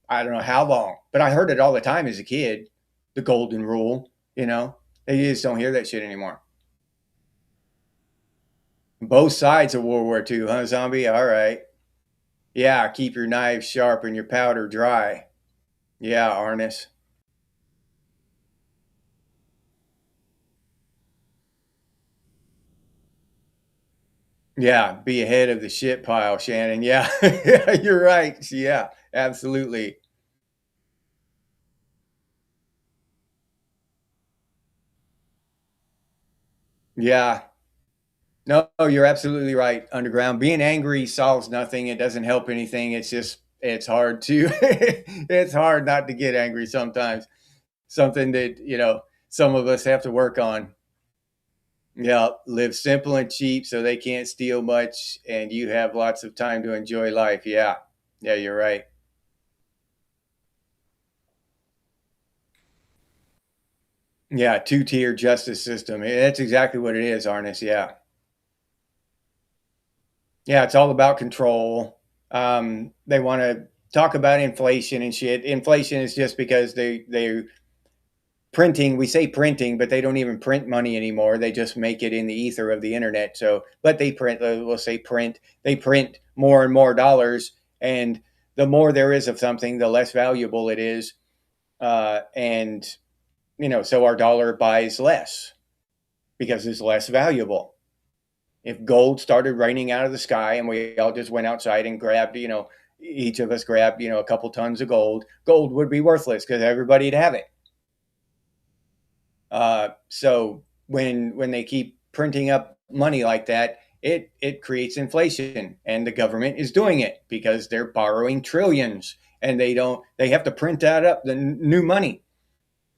I don't know how long, but I heard it all the time as a kid. The golden rule, you know, they just don't hear that shit anymore. Both sides of World War II, huh, Zombie? All right. Yeah, keep your knives sharp and your powder dry. Yeah, Arnis. Yeah, be ahead of the shit pile, Shannon. Yeah, yeah, you're right. Yeah, absolutely. Yeah, no, you're absolutely right. Underground, being angry solves nothing. It doesn't help anything. It's just, it's hard to, it's hard not to get angry sometimes. Something that, you know, some of us have to work on. Yeah, live simple and cheap so they can't steal much and you have lots of time to enjoy life. Yeah. Yeah, you're right. Yeah, two-tier justice system. That's exactly what it is, Arnis. Yeah. Yeah, it's all about control. They want to talk about inflation and shit. Inflation is just because they printing, we say printing, but they don't even print money anymore. They just make it in the ether of the internet. So, but they print, we'll say print, they print more and more dollars. And the more there is of something, the less valuable it is. And, you know, so our dollar buys less because it's less valuable. If gold started raining out of the sky and we all just went outside and grabbed, you know, each of us grabbed, you know, a couple tons of gold would be worthless because everybody'd have it. So when they keep printing up money like that, it creates inflation, and the government is doing it because they're borrowing trillions, and they have to print that up the new money.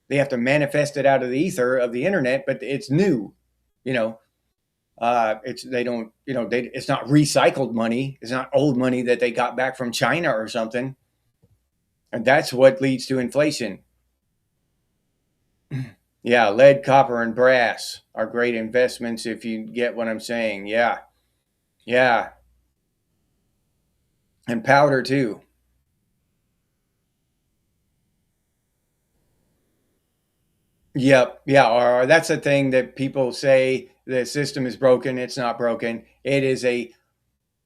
They have to manifest it out of the ether of the internet, but it's new, you know. It's they don't you know they it's not recycled money. It's not old money that they got back from China or something, and that's what leads to inflation. Yeah, lead, copper, and brass are great investments if you get what I'm saying. Yeah, yeah, and powder too. Yep. Yeah. Or that's a thing that people say the system is broken. It's not broken. It is a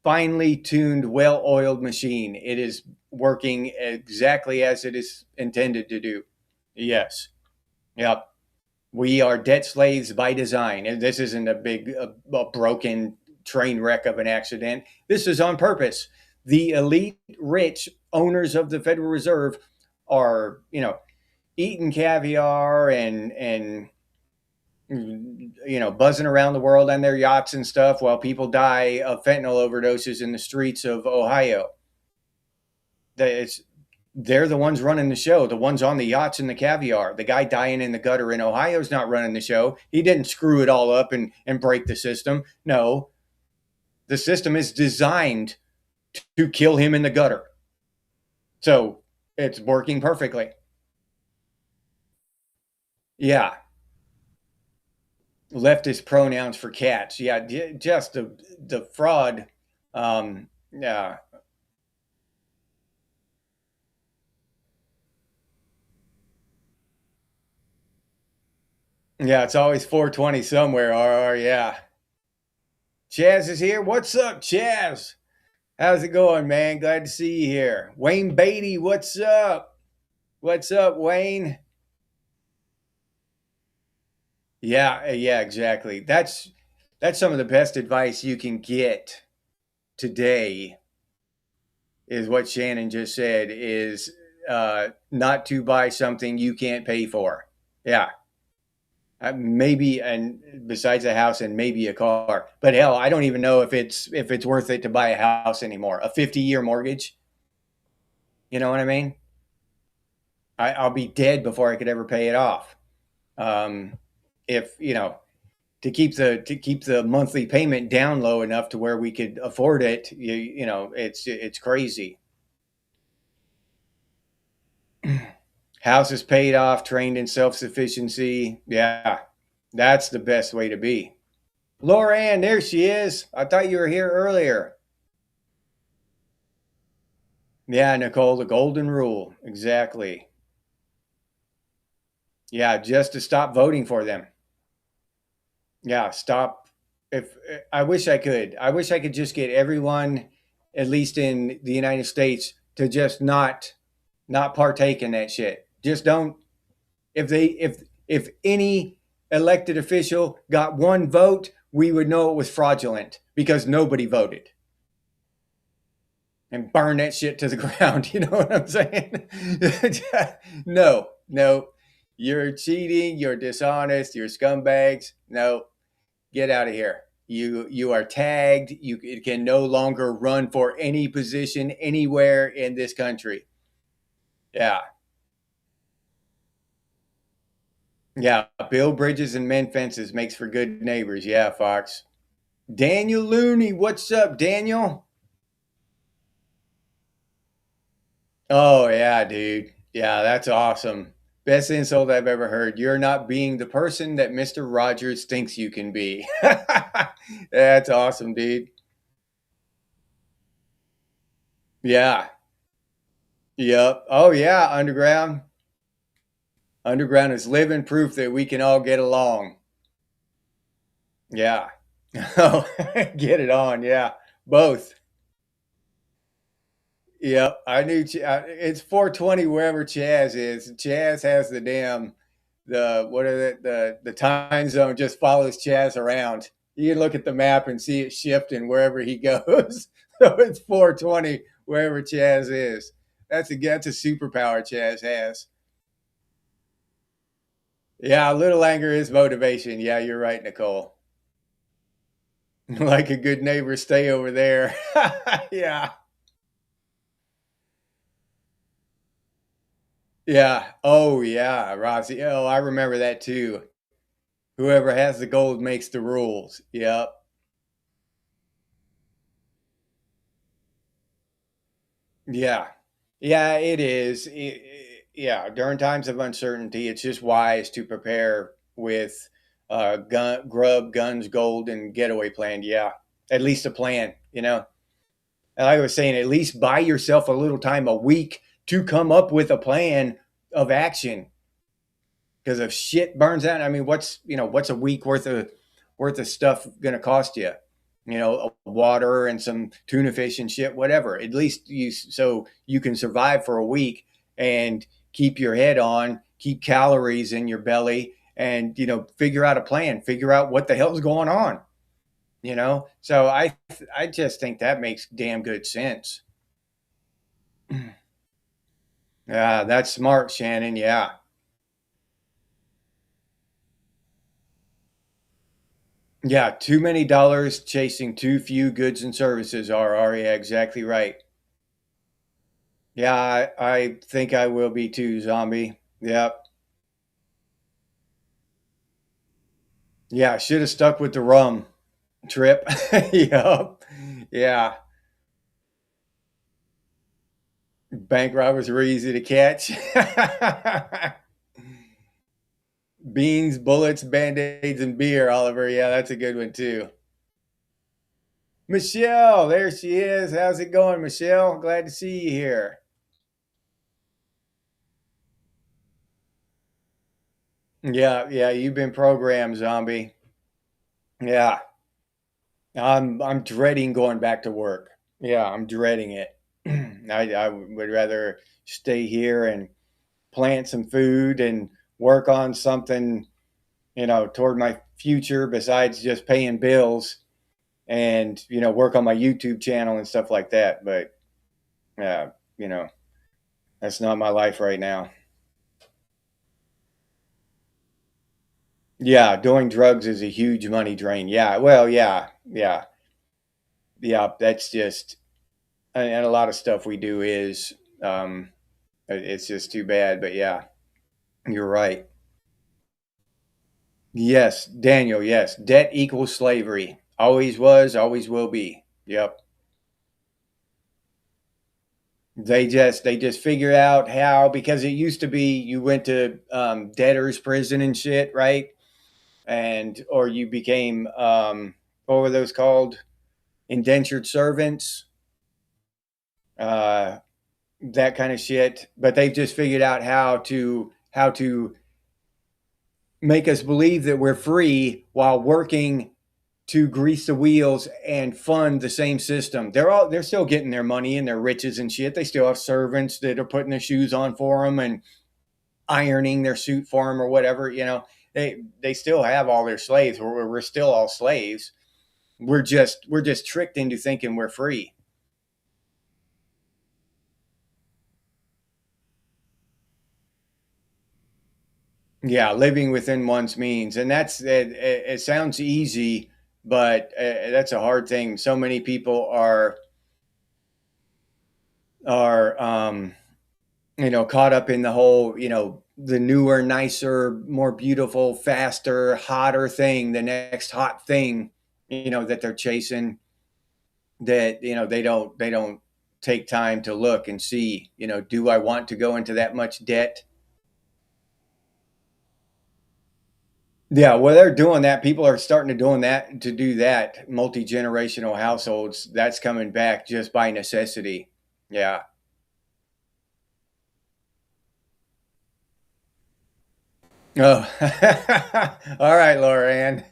finely tuned, well oiled machine. It is working exactly as it is intended to do. Yes. Yep. We are debt slaves by design. And this isn't a broken train wreck of an accident. This is on purpose. The elite rich owners of the Federal Reserve are, eating caviar and buzzing around the world on their yachts and stuff while people die of fentanyl overdoses in the streets of Ohio. It's they're the ones running the show, the ones on the yachts and the caviar. The guy dying in the gutter in Ohio's not running the show. He didn't screw it all up and break the system. No, the system is designed to kill him in the gutter. So it's working perfectly. Yeah. Leftist pronouns for cats. Yeah. Just the fraud. Yeah. Yeah. It's always 420 somewhere. Or yeah. Chaz is here. What's up, Chaz? How's it going, man? Glad to see you here. Wayne Beatty, what's up? What's up, Wayne? Yeah, yeah, exactly. That's some of the best advice you can get today is what Shannon just said is not to buy something you can't pay for. Yeah. Maybe and besides a house and maybe a car. But hell, I don't even know if it's worth it to buy a house anymore. A 50-year mortgage, you know what I mean? I'll be dead before I could ever pay it off. Um, if to keep the monthly payment down low enough to where we could afford it, it's crazy. House is paid off, trained in self sufficiency. Yeah, that's the best way to be. Laura Ann, there she is. I thought you were here earlier. Yeah, Nicole, the golden rule. Exactly. Yeah, just to stop voting for them. Yeah, stop. If I wish I could, I wish I could just get everyone, at least in the United States, to just not partake in that shit. Just don't. If any elected official got one vote, we would know it was fraudulent because nobody voted and burn that shit to the ground. You know what I'm saying? No, no, you're cheating. You're dishonest. You're scumbags. No, get out of here. You are tagged. You can no longer run for any position anywhere in this country. Yeah. Yeah. Build bridges and mend fences makes for good neighbors. Yeah, Fox. Daniel Looney, what's up, Daniel? Oh yeah, dude. Yeah, that's awesome. Best insult I've ever heard. You're not being the person that Mr. Rogers thinks you can be. That's awesome, dude. Yeah. Yep. Oh yeah, underground. Underground is living proof that we can all get along. Yeah. Oh, get it on. Yeah. Both. Yep. I knew it's 420 wherever Chaz is. Chaz has the what are the time zone just follows Chaz around. You can look at the map and see it shifting wherever he goes. So it's 420 wherever Chaz is. That's a superpower Chaz has. Yeah, a little anger is motivation. Yeah, you're right, Nicole. Like a good neighbor, stay over there. Yeah. Yeah. Oh, yeah, Roxy. Oh, I remember that too. Whoever has the gold makes the rules. Yep. Yeah. Yeah, it is. Yeah. During times of uncertainty, it's just wise to prepare with grub, guns, gold, and getaway plan. Yeah. At least a plan, And like I was saying, at least buy yourself a little time a week to come up with a plan of action. because if shit burns out, I mean, what's a week worth of stuff going to cost you? Water and some tuna fish and shit, whatever. At least so you can survive for a week and keep your head on, keep calories in your belly, and figure out a plan, figure out what the hell's going on. So I just think that makes damn good sense. Yeah, that's smart, Shannon. Yeah. Yeah, too many dollars chasing too few goods and services are yeah, exactly right. Yeah, I think I will be too, zombie. Yep. Yeah, should have stuck with the rum trip. Yep. Yeah. Bank robbers were easy to catch. Beans, bullets, band-aids, and beer, Oliver. Yeah, that's a good one too. Michelle, there she is. How's it going, Michelle? Glad to see you here. Yeah, yeah, you've been programmed, zombie. Yeah. I'm dreading going back to work. Yeah, I'm dreading it. I would rather stay here and plant some food and work on something, toward my future besides just paying bills and, work on my YouTube channel and stuff like that. But yeah, you know, that's not my life right now. Yeah, doing drugs is a huge money drain. Yeah, well, yeah, yeah, yeah. That's just, and a lot of stuff we do is, it's just too bad. But yeah, you're right. Yes, Daniel. Yes, debt equals slavery. Always was, always will be. Yep. They just figure out how, because it used to be you went to debtor's prison and shit, right? And or you became what were those called? Indentured servants, uh, that kind of shit. But they've just figured out how to make us believe that we're free while working to grease the wheels and fund the same system. They're still getting their money and their riches and shit. They still have servants that are putting their shoes on for them and ironing their suit for them or whatever. They still have all their slaves. We're still all slaves. We're just tricked into thinking we're free. Yeah, living within one's means, and it sounds easy, but that's a hard thing. So many people are caught up in the whole, the newer, nicer, more beautiful, faster, hotter thing, the next hot thing, that they're chasing, that, they don't take time to look and see, do I want to go into that much debt? Yeah, well, they're doing that. People are starting to do that. Multi-generational households, that's coming back just by necessity. Yeah. Oh, all right, Laura Ann.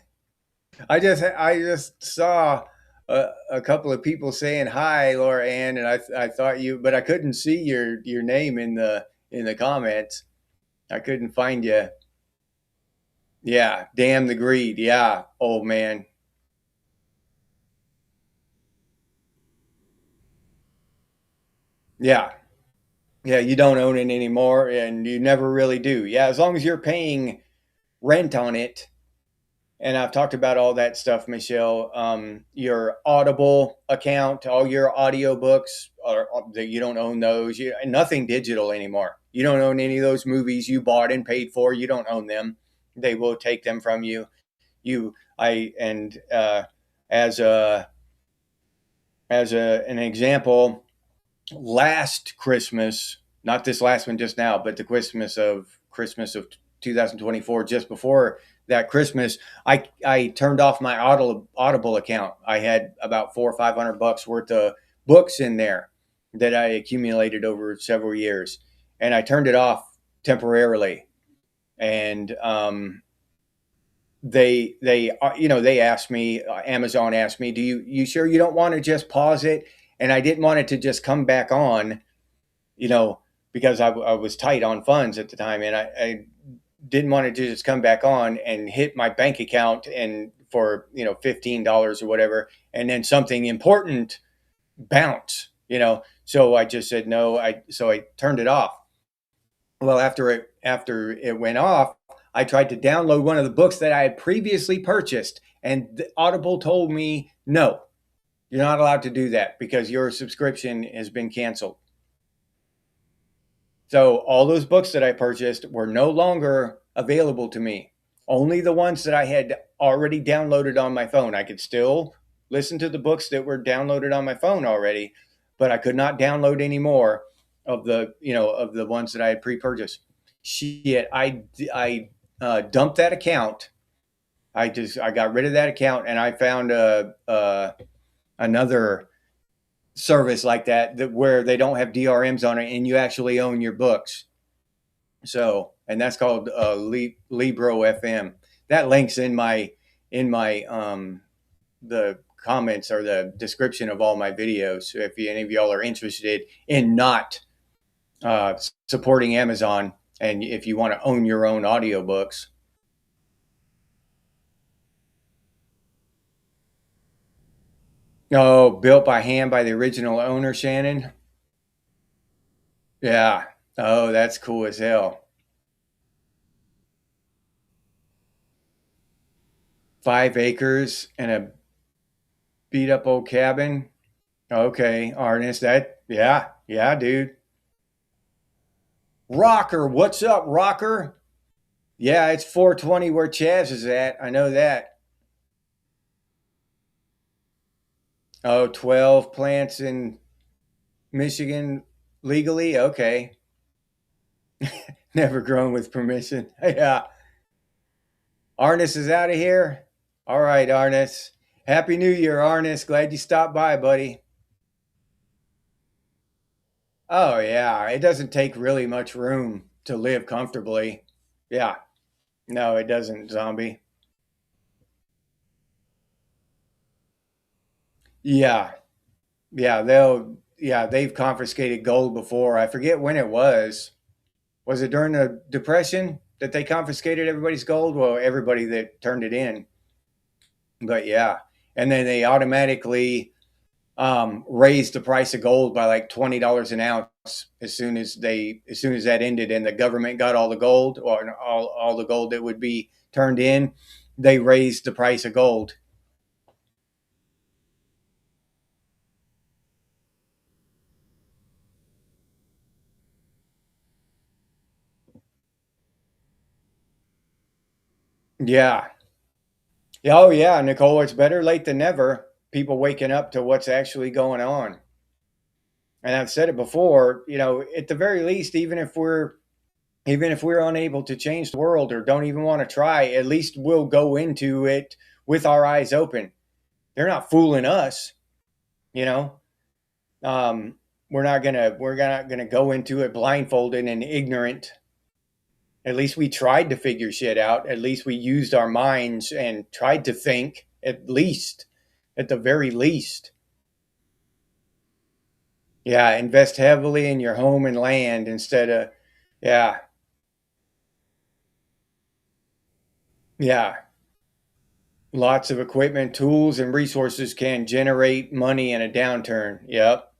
I just saw a couple of people saying hi, Laura Ann, and I thought but I couldn't see your name in the comments. I couldn't find you. Yeah, damn the greed. Yeah, old man. Yeah, yeah. You don't own it anymore, and you never really do. Yeah, as long as you're paying rent on it, and I've talked about all that stuff, Michelle. Your Audible account, all your audiobooks, that you don't own those. Nothing digital anymore. You don't own any of those movies you bought and paid for. You don't own them. They will take them from you. I and as a an example, last Christmas, not this last one just now, but the Christmas of 2024, just before that Christmas, I turned off my Audible account. I had about 400 or 500 bucks worth of books in there that I accumulated over several years, and I turned it off temporarily. and they asked me, Amazon asked me, do you sure you don't want to just pause it? And I didn't want it to just come back on, you know, because I was tight on funds at the time, and I didn't want it to just come back on and hit my bank account and for $15 or whatever, and then something important bounce, So I just said no. I turned it off. Well, after it went off, I tried to download one of the books that I had previously purchased, and Audible told me no, you're not allowed to do that because your subscription has been canceled. So all those books that I purchased were no longer available to me. Only the ones that I had already downloaded on my phone. I could still listen to the books that were downloaded on my phone already, but I could not download any more of the ones that I had pre-purchased. Shit, I dumped that account. I got rid of that account, and I found another service like that where they don't have DRMs on it, and you actually own your books. So, and that's called LIBRO FM. That links in my the comments or the description of all my videos. So if any of y'all are interested in not supporting Amazon, and if you want to own your own audiobooks. Oh, built by hand by the original owner, Shannon. Yeah. Oh, that's cool as hell. 5 acres and a beat up old cabin. Okay, Arnis, yeah, dude. Rocker, what's up, Rocker? Yeah, it's 420 where Chaz is at. I know that. Oh, 12 plants in Michigan legally? Okay. Never grown with permission. Yeah. Arnis is out of here. All right, Arnis. Happy New Year, Arnis. Glad you stopped by, buddy. Oh, yeah. It doesn't take really much room to live comfortably. Yeah. No, it doesn't, zombie. Yeah. They've confiscated gold before. I forget when it was. Was it during the Depression that they confiscated everybody's gold? Well, everybody that turned it in. But yeah. And then they automatically raised the price of gold by like $20 an ounce as soon as that ended, and the government got all the gold, or all the gold that would be turned in. They raised the price of gold. Yeah. Oh yeah, Nicole, it's better late than never. People waking up to what's actually going on. And I've said it before, at the very least, even if we're unable to change the world or don't even want to try, at least we'll go into it with our eyes open. They're not fooling us, you know. Um, we're not gonna go into it blindfolded and ignorant. At least we tried to figure shit out. At least we used our minds and tried to think. At the very least. Yeah, invest heavily in your home and land instead of, yeah, yeah. Lots of equipment, tools, and resources can generate money in a downturn. Yep.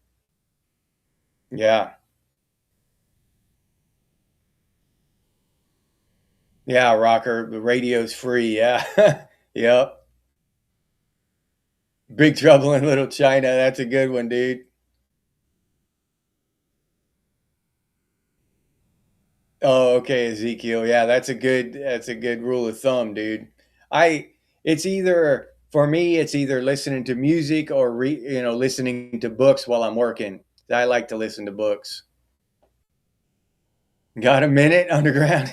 Yeah. Yeah, Rocker. The radio's free. Yeah. Yep. Big Trouble in Little China. That's a good one, dude. Oh, okay, Ezekiel. Yeah, that's a good rule of thumb, dude. I it's either for me, it's either listening to music or listening to books while I'm working. I like to listen to books. Got a minute, underground?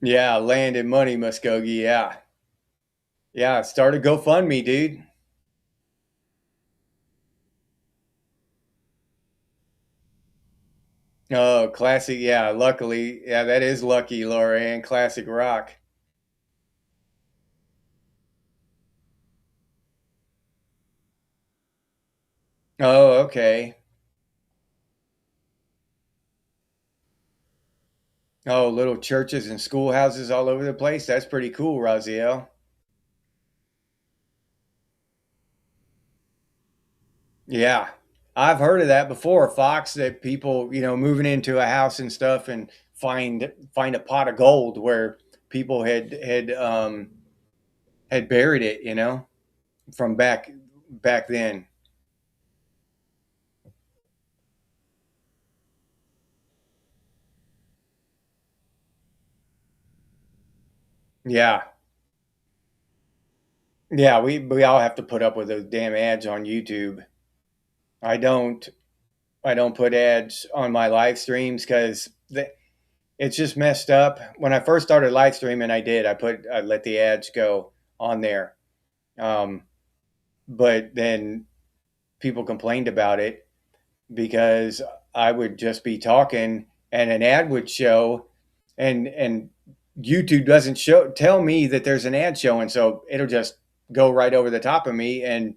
Yeah, land and money, Muskogee. Yeah. Yeah, start a GoFundMe, dude. Oh, classic. Yeah, luckily. Yeah, that is lucky, Lorianne. Classic rock. Oh, okay. Oh, little churches and schoolhouses all over the place. That's pretty cool, Raziel. Yeah. I've heard of that before, Fox, that people, moving into a house and stuff and find a pot of gold where people had buried it, from back then. Yeah. Yeah, we all have to put up with those damn ads on YouTube. I don't I don't put ads on my live streams because it's just messed up. When I first started live streaming, I let the ads go on there, um, but then people complained about it because I would just be talking and an ad would show, and YouTube doesn't tell me that there's an ad showing, so it'll just go right over the top of me, and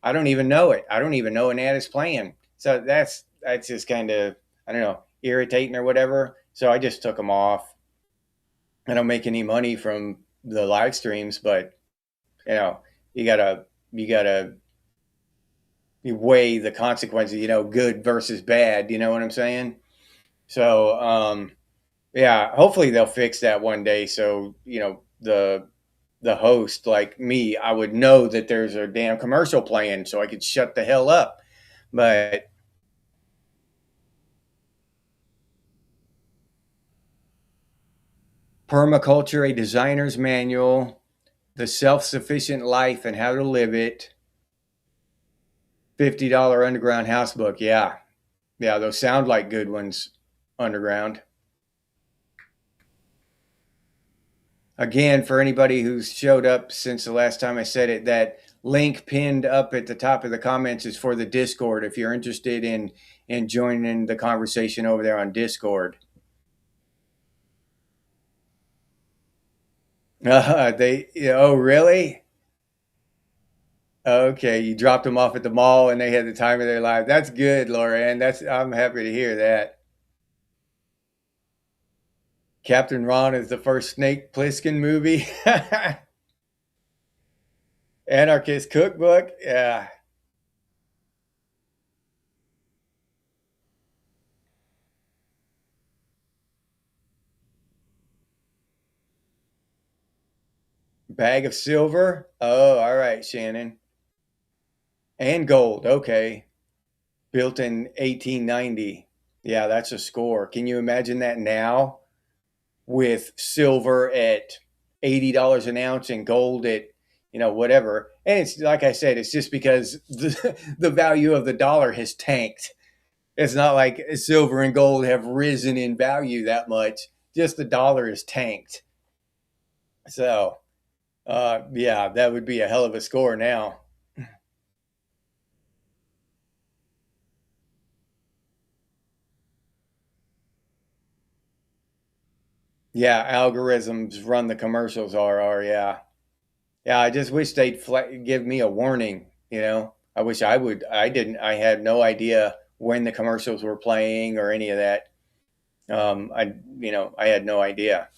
I don't even know it. I don't even know an ad is playing. So that's just kind of, I don't know, irritating or whatever. So I just took them off. I don't make any money from the live streams, but you know, you gotta weigh the consequences. Good versus bad. You know what I'm saying? So yeah, hopefully they'll fix that one day. So the host, like me, I would know that there's a damn commercial playing, so I could shut the hell up. But Permaculture, a designer's manual, the self-sufficient life and how to live it, $50 underground house book. Yeah. Yeah, those sound like good ones, underground. Again, for anybody who's showed up since the last time I said it, that link pinned up at the top of the comments is for the Discord if you're interested in joining the conversation over there on Discord. Oh, really? Okay, you dropped them off at the mall and they had the time of their life. That's good, Lauren. I'm happy to hear that. Captain Ron is the first Snake Plissken movie. Anarchist Cookbook. Yeah. Bag of Silver. Oh, all right, Shannon. And gold. Okay. Built in 1890. Yeah, that's a score. Can you imagine that now with silver at $80 an ounce and gold at, whatever? And it's like I said, it's just because the value of the dollar has tanked. It's not like silver and gold have risen in value that much. Just the dollar is tanked. So, yeah, that would be a hell of a score now. Yeah, algorithms run the commercials. Are yeah, yeah. I just wish they'd give me a warning. I wish I would. I didn't. I had no idea when the commercials were playing or any of that. I had no idea.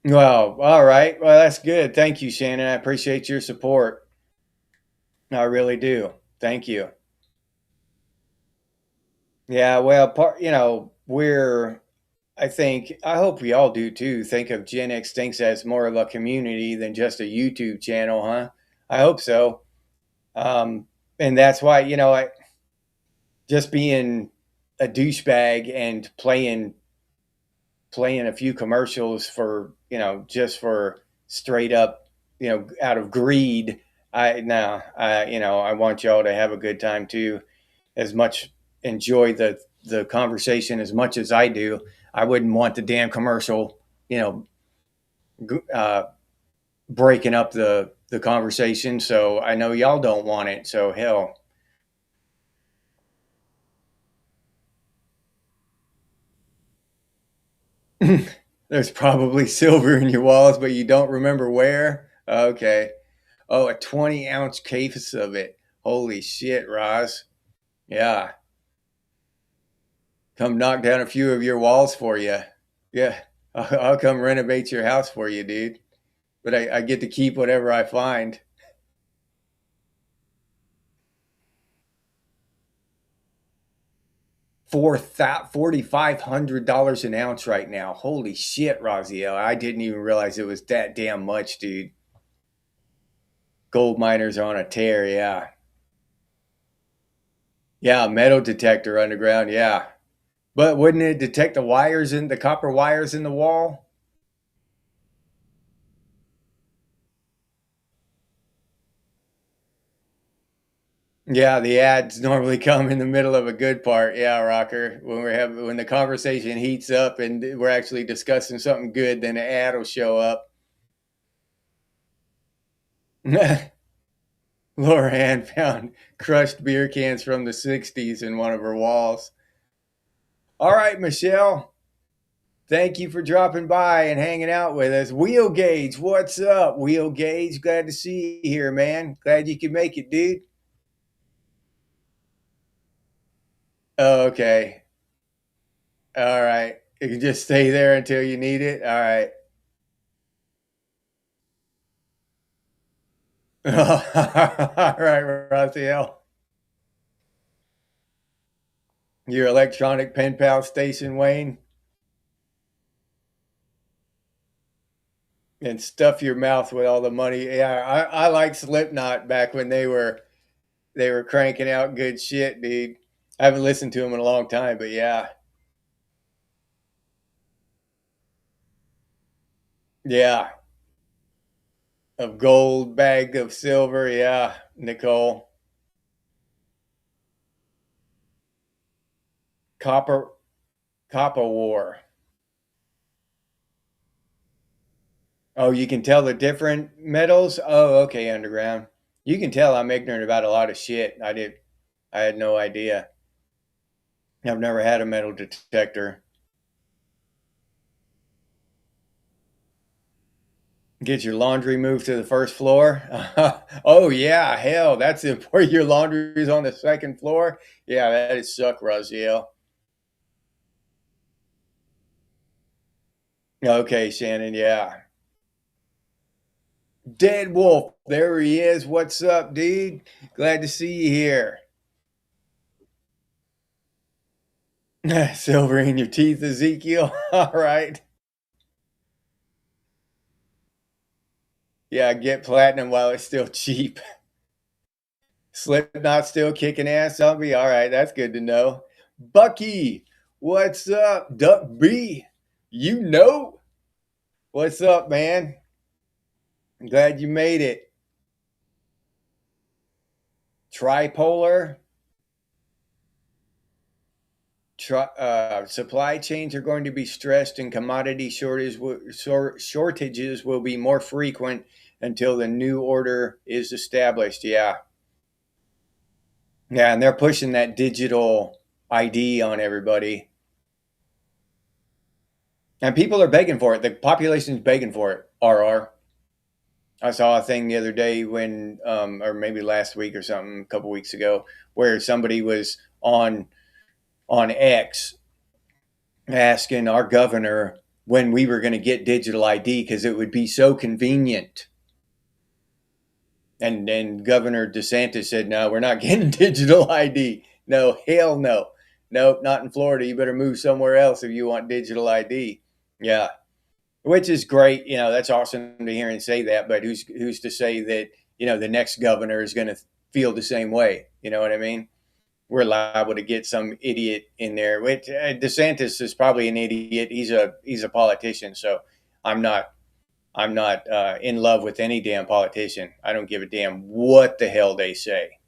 Well, all right. Well, that's good. Thank you, Shannon. I appreciate your support. I really do. Thank you. Yeah, well, I hope we all do too, think of Gen X thinks as more of a community than just a YouTube channel, huh? I hope so. And that's why, just being a douchebag and playing a few commercials for, just for straight up, out of greed. I want y'all to have a good time too, as much enjoy the conversation as much as I do. I wouldn't want the damn commercial, you know, breaking up the conversation. So I know y'all don't want it. So hell, there's probably silver in your walls, but you don't remember where. Okay. Oh, a 20-ounce case of it. Holy shit, Roz. Yeah. Come knock down a few of your walls for you. Yeah. I'll come renovate your house for you, dude. But I get to keep whatever I find. $4,500 an ounce right now. Holy shit, Raziel. I didn't even realize it was that damn much, dude. Gold miners are on a tear, yeah. Yeah, metal detector underground, yeah. But wouldn't it detect the copper wires in the wall? Yeah, the ads normally come in the middle of a good part. Yeah, Rocker. When the conversation heats up and we're actually discussing something good, then the ad will show up. Laura found crushed beer cans from the 60s in one of her walls. All right, Michelle. Thank you for dropping by and hanging out with us. Wheel Gauge, what's up? Wheel Gauge, glad to see you here, man. Glad you could make it, dude. Oh, okay. All right. You can just stay there until you need it. All right. All right, Raphael. Your electronic pen pal station, Wayne, and stuff your mouth with all the money. Yeah, I like Slipknot back when they were cranking out good shit, dude. I haven't listened to them in a long time, but yeah, yeah, of gold, bag of silver. Yeah, Nicole, copper, copper war. Oh, you can tell the different metals. Oh, okay, underground. You can tell I'm ignorant about a lot of shit. I had no idea. I've never had a metal detector. Get your laundry moved to the first floor. Oh yeah, hell, that's it. Where your laundry's on the second floor. Yeah, that is suck, Raziel. Okay, Shannon. Yeah, Dead Wolf. There he is. What's up, dude? Glad to see you here. Silver in your teeth, Ezekiel. All right. Yeah, get platinum while it's still cheap. Slipknot still kicking ass, zombie. All right, that's good to know. Bucky, what's up? Duck B, you know what's up, man? I'm glad you made it. Tripolar. Supply chains are going to be stressed, and commodity shortages will be more frequent until the new order is established. Yeah, yeah, and they're pushing that digital ID on everybody. And people are begging for it. The population's begging for it. RR. I saw a thing the other day or maybe last week or something, a couple weeks ago, where somebody was on X asking our governor when we were going to get digital ID because it would be so convenient. And then Governor DeSantis said, "No, we're not getting digital ID. No, hell no, nope, not in Florida. You better move somewhere else if you want digital ID." Yeah, which is great. That's awesome to hear him say that. But who's to say that the next governor is going to feel the same way? You know what I mean? We're liable to get some idiot in there. Which DeSantis is probably an idiot. He's a politician. So I'm not I'm not in love with any damn politician. I don't give a damn what the hell they say.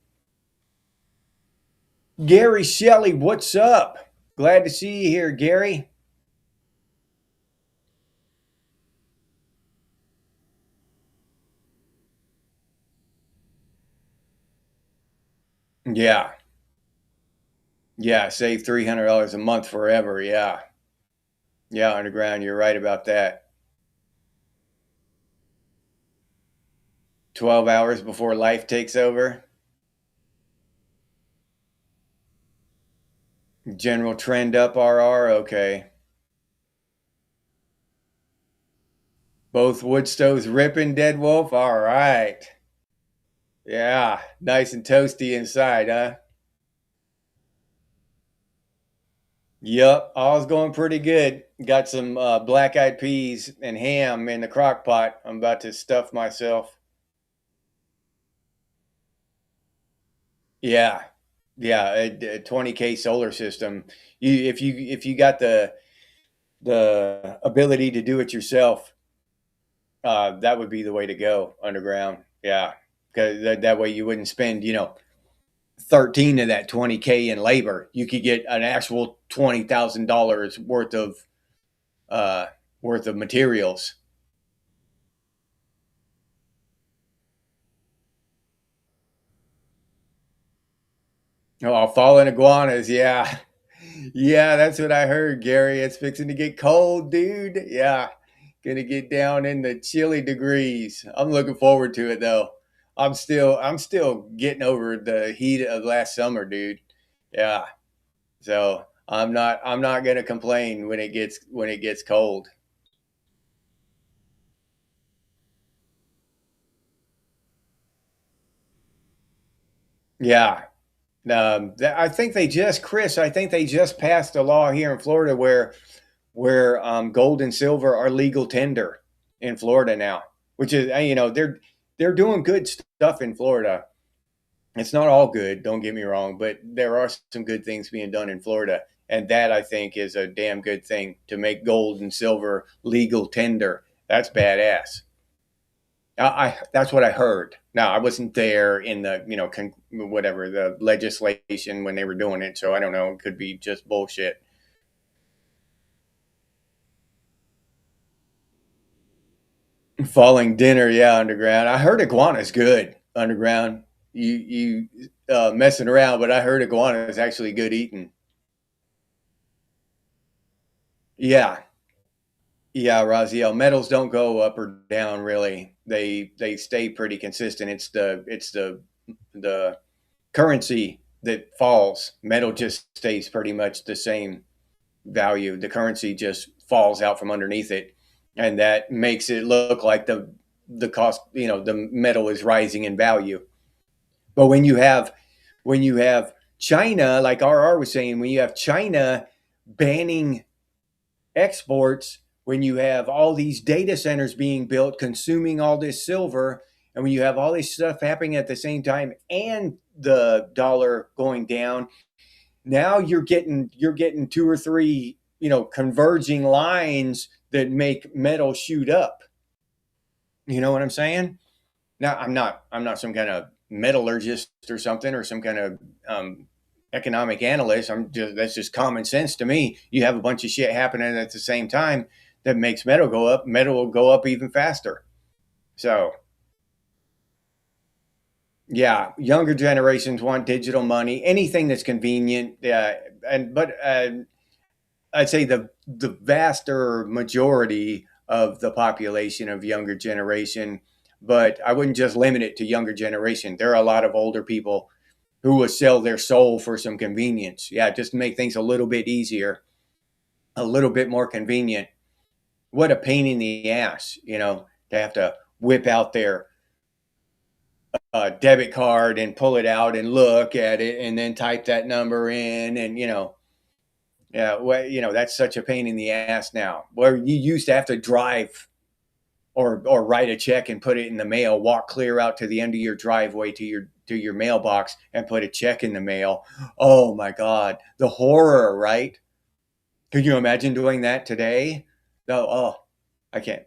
Gary Shelley, what's up? Glad to see you here, Gary. Yeah. Yeah. Save $300 a month forever. Yeah. Yeah. Underground. You're right about that. 12 hours before life takes over. General trend up RR. Okay. Both wood stoves ripping, Dead Wolf. All right. Yeah. Nice and toasty inside, huh? Yep. All's going pretty good. Got some black eyed peas and ham in the crock pot. I'm about to stuff myself. Yeah. Yeah. A 20K solar system. If you got the ability to do it yourself, that would be the way to go underground. Yeah, because that way you wouldn't spend 13 of that 20K in labor. You could get an actual $20,000 uh, worth of materials. Oh, fallen iguanas. Yeah, yeah, that's what I heard, Gary. It's fixing to get cold, dude. Yeah, gonna get down in the chilly degrees. I'm looking forward to it though. I'm still getting over the heat of last summer, dude. Yeah. So I'm not gonna complain when it gets cold. Yeah. I think they just Chris. I think they just passed a law here in Florida where gold and silver are legal tender in Florida now, which is they're doing good stuff in Florida. It's not all good, don't get me wrong, but there are some good things being done in Florida, and that I think is a damn good thing to make gold and silver legal tender. That's badass. I that's what I heard. Now I wasn't there in the whatever the legislation when they were doing it, so I don't know. It could be just bullshit. Falling dinner, yeah, underground. I heard iguana's good underground. You messing around, but I heard iguana is actually good eating. Yeah, yeah, Raziel. Metals don't go up or down really. They stay pretty consistent. It's the currency that falls. Metal just stays pretty much the same value. The currency just falls out from underneath it, and that makes it look like the cost. The metal is rising in value. But when you have China, like RR was saying, when you have China banning exports, when you have all these data centers being built, consuming all this silver, and when you have all this stuff happening at the same time, and the dollar going down, now you're getting two or three converging lines that make metal shoot up. You know what I'm saying? Now I'm not some kind of metallurgist or something or some kind of economic analyst. That's just common sense to me. You have a bunch of shit happening at the same time that makes metal go up. Metal will go up even faster. So yeah, younger generations want digital money, anything that's convenient. And but I'd say the vaster majority of the population of younger generation, but I wouldn't just limit it to younger generation. There are a lot of older people who will sell their soul for some convenience. Yeah, just to make things a little bit easier, a little bit more convenient. What a pain in the ass, to have to whip out their debit card and pull it out and look at it and then type that number in and yeah, well, that's such a pain in the ass now. Where you used to have to drive or write a check and put it in the mail, walk clear out to the end of your driveway to your mailbox and put a check in the mail. Oh my God, the horror, right? Could you imagine doing that today? No, oh, I can't.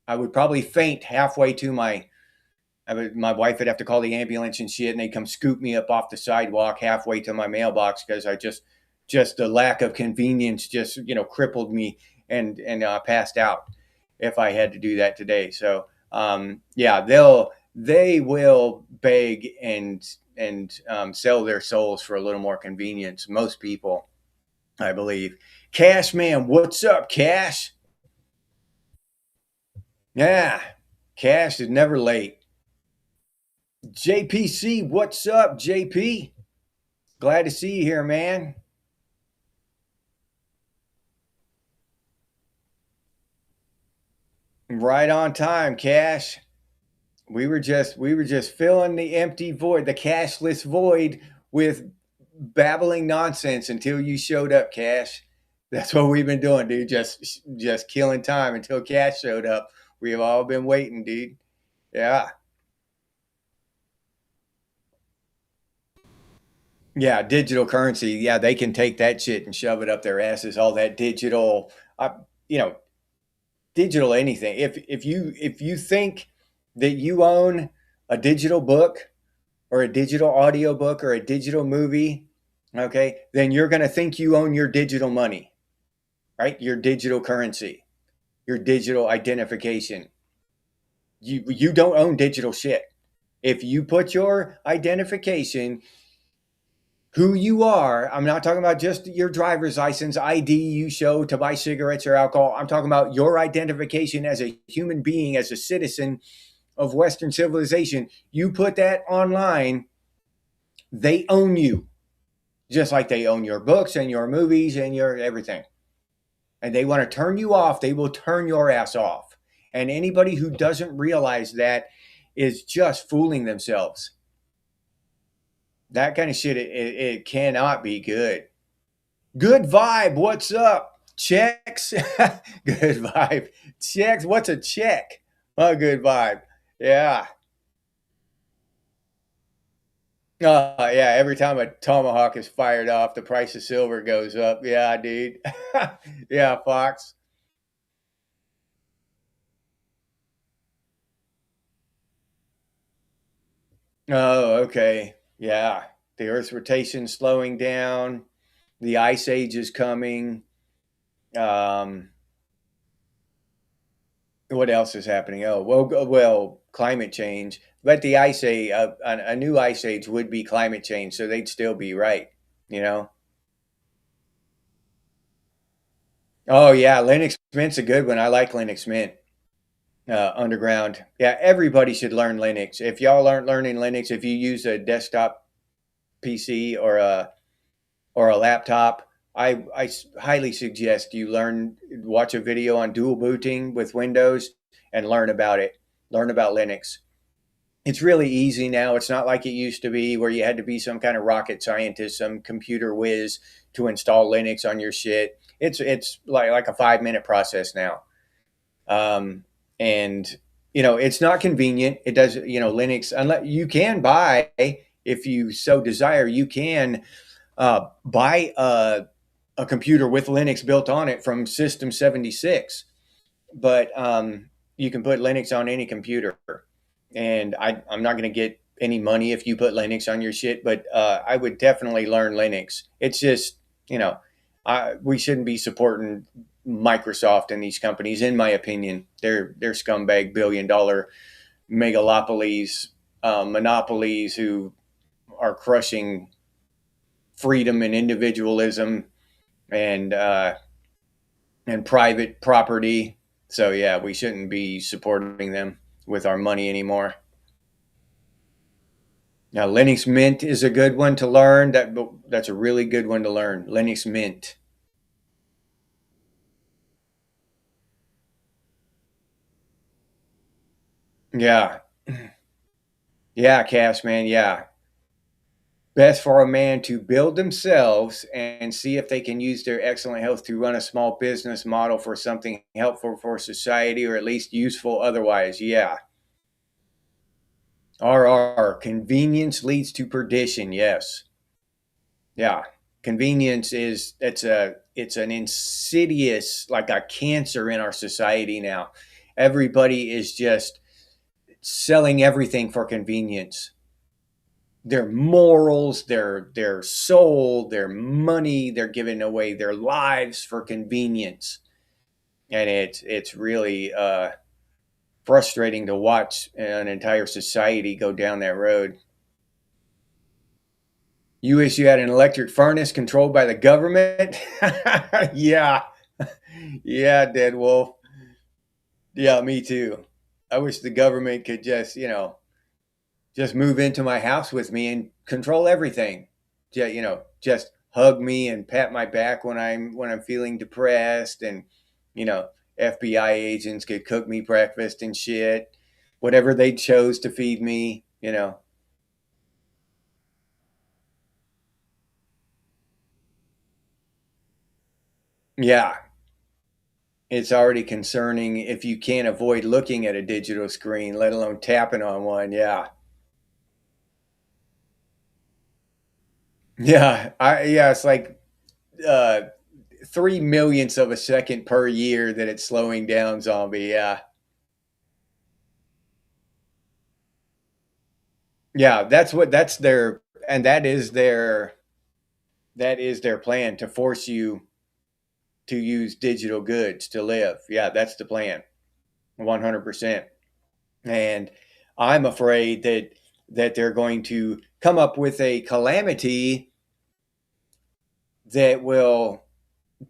I would probably faint halfway to my wife would have to call the ambulance and shit, and they'd come scoop me up off the sidewalk halfway to my mailbox because just the lack of convenience just crippled me and passed out if I had to do that today. So yeah, they will beg and sell their souls for a little more convenience. Most people, I believe. Cash man, what's up, Cash? Yeah, Cash is never late. JPC, what's up, JP? Glad to see you here, man. Right on time, Cash. We were just filling the empty void, the cashless void, with babbling nonsense until you showed up, Cash. That's what we've been doing, dude. Just killing time until Cash showed up. We have all been waiting, dude. Yeah. Yeah, digital currency. Yeah, they can take that shit and shove it up their asses. All that digital, you know, digital anything. If you think that you own a digital book or a digital audio book or a digital movie, okay, then you're going to think you own your digital money, right? Your digital currency, your digital identification. You don't own digital shit. If you put your identification, who you are, I'm not talking about just your driver's license ID you show to buy cigarettes or alcohol. I'm talking about your identification as a human being, as a citizen of Western civilization. You put that online, they own you, just like they own your books and your movies and your everything. And they want to turn you off, they will turn your ass off. And anybody who doesn't realize that is just fooling themselves. That kind of shit, it cannot be good. Good vibe. What's up? Checks. Good vibe. Checks. What's a check? Oh, good vibe. Yeah. Yeah. Every time a tomahawk is fired off, the price of silver goes up. Yeah, dude. Yeah, Fox. Oh, okay. Yeah. The Earth's rotation slowing down. The ice age is coming. Um, what else is happening? Oh, well, climate change. But the ice age, a new ice age would be climate change, so they'd still be right. You know. Oh yeah, Linux Mint's a good one. I like Linux Mint. Underground. Yeah, everybody should learn Linux. If y'all aren't learning Linux, if you use a desktop PC or a laptop, I highly suggest you watch a video on dual booting with Windows and learn about it. Learn about Linux. It's really easy now. It's not like it used to be where you had to be some kind of rocket scientist, some computer whiz to install Linux on your shit. It's like a 5 minute process now. Um, and it's not convenient. It does, Linux, unless you can buy, if you so desire, you can buy a computer with Linux built on it from System 76. But you can put Linux on any computer. And I'm not going to get any money if you put Linux on your shit, but I would definitely learn Linux. It's just, we shouldn't be supporting Microsoft and these companies. In my opinion, they're scumbag $1 billion megalopolies, monopolies who are crushing freedom and individualism and private property. So yeah, we shouldn't be supporting them with our money anymore. Now, Linux Mint is a good one to learn. That's a really good one to learn. Linux Mint. Yeah, yeah, Cash man. Yeah, best for a man to build themselves and see if they can use their excellent health to run a small business model for something helpful for society or at least useful otherwise. Yeah. RR. Convenience leads to perdition. Yes. Yeah. Convenience is it's an insidious, like a cancer in our society now. Everybody is just selling everything for convenience. Their morals, their soul, their money, they're giving away their lives for convenience. And it's really frustrating to watch an entire society go down that road. You wish you had an electric furnace controlled by the government? Yeah. Yeah, Dead Wolf. Yeah, me too. I wish the government could just, just move into my house with me and control everything. Just hug me and pat my back when I'm feeling depressed, and you know, FBI agents could cook me breakfast and shit, whatever they chose to feed me. Yeah, it's already concerning if you can't avoid looking at a digital screen, let alone tapping on one. Yeah. Yeah, it's like uh 3 millionths of a second per year that it's slowing down, zombie. Yeah. Yeah, that's their and that is their plan, to force you to use digital goods to live. Yeah, that's the plan. 100%. And I'm afraid that they're going to come up with a calamity that will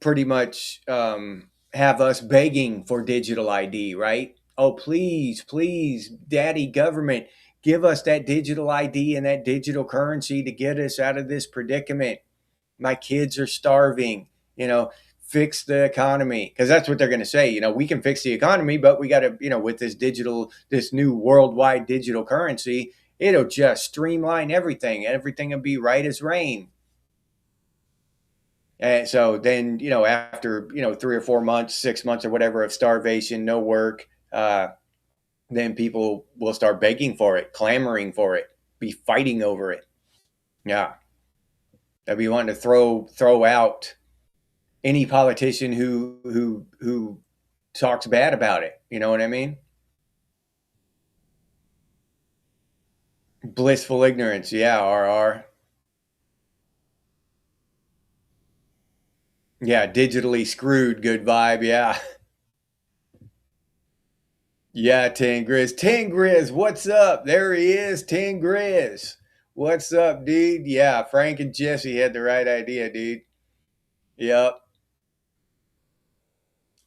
pretty much have us begging for digital ID, right? Oh, please, please, daddy government, give us that digital ID and that digital currency to get us out of this predicament. My kids are starving, you know, fix the economy. Because that's what they're going to say. We can fix the economy, but we got to, with this new worldwide digital currency, it'll just streamline everything. Everything will be right as rain. And so then, after, 3 or 4 months, 6 months or whatever of starvation, no work, then people will start begging for it, clamoring for it, be fighting over it. Yeah. They'll be wanting to throw out any politician who talks bad about it. You know what I mean? Blissful ignorance. Yeah, RR. Yeah, digitally screwed. Good vibe. Yeah. Yeah, Tangriz. Tangriz, what's up? There he is, Tangriz. What's up, dude? Yeah, Frank and Jesse had the right idea, dude. Yep.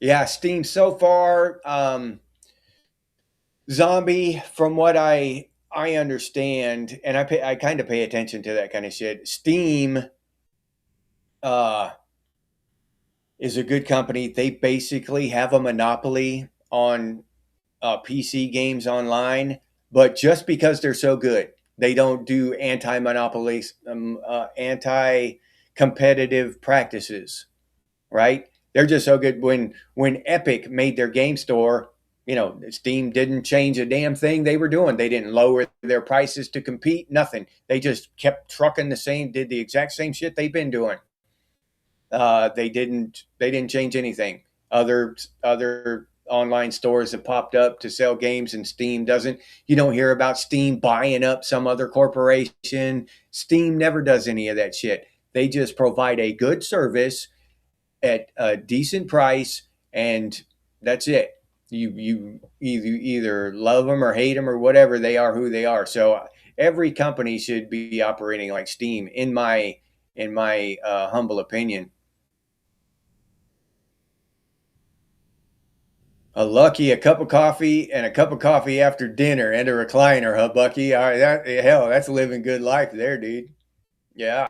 Yeah, Steam so far. Zombie, from what I understand, and I kind of pay attention to that kind of shit. Steam uh is a good company. They basically have a monopoly on PC games online, but just because they're so good, they don't do anti-monopolies, anti-competitive practices, right? They're just so good. When Epic made their game store, Steam didn't change a damn thing they were doing. They didn't lower their prices to compete. Nothing. They just kept trucking did the exact same shit they've been doing. They didn't change anything. Other online stores have popped up to sell games, and Steam doesn't. You don't hear about Steam buying up some other corporation. Steam never does any of that shit. They just provide a good service at a decent price, and that's it. You either love them or hate them or whatever. They are who they are. So every company should be operating like Steam, in my humble opinion. A cup of coffee and a cup of coffee after dinner and a recliner, huh, Bucky? All right, hell, that's living good life there, dude. Yeah.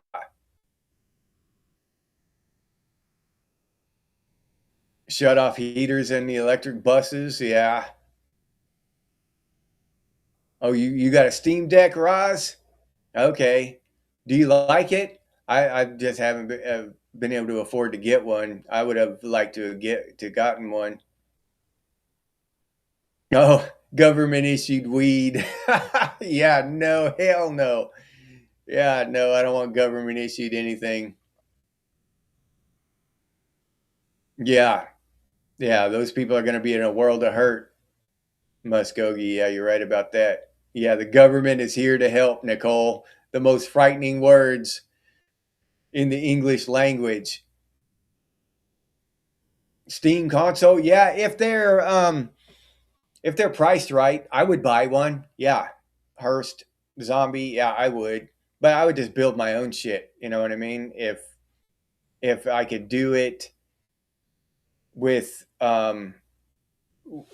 Shut off heaters in the electric buses. Yeah. Oh, you got a Steam Deck, Roz? Okay. Do you like it? I just haven't been able to afford to get one. I would have liked to gotten one. Oh, government issued weed. Yeah, no, hell no. Yeah, no, I don't want government issued anything. Yeah, yeah, those people are going to be in a world of hurt, Muskogee. Yeah, you're right about that. Yeah, the government is here to help, Nicole. The most frightening words in the English language. Steam console, yeah, if they're priced right, I would buy one. Yeah, Hearst Zombie, yeah, I would. but I would just build my own shit. You know what I mean? If I could do it with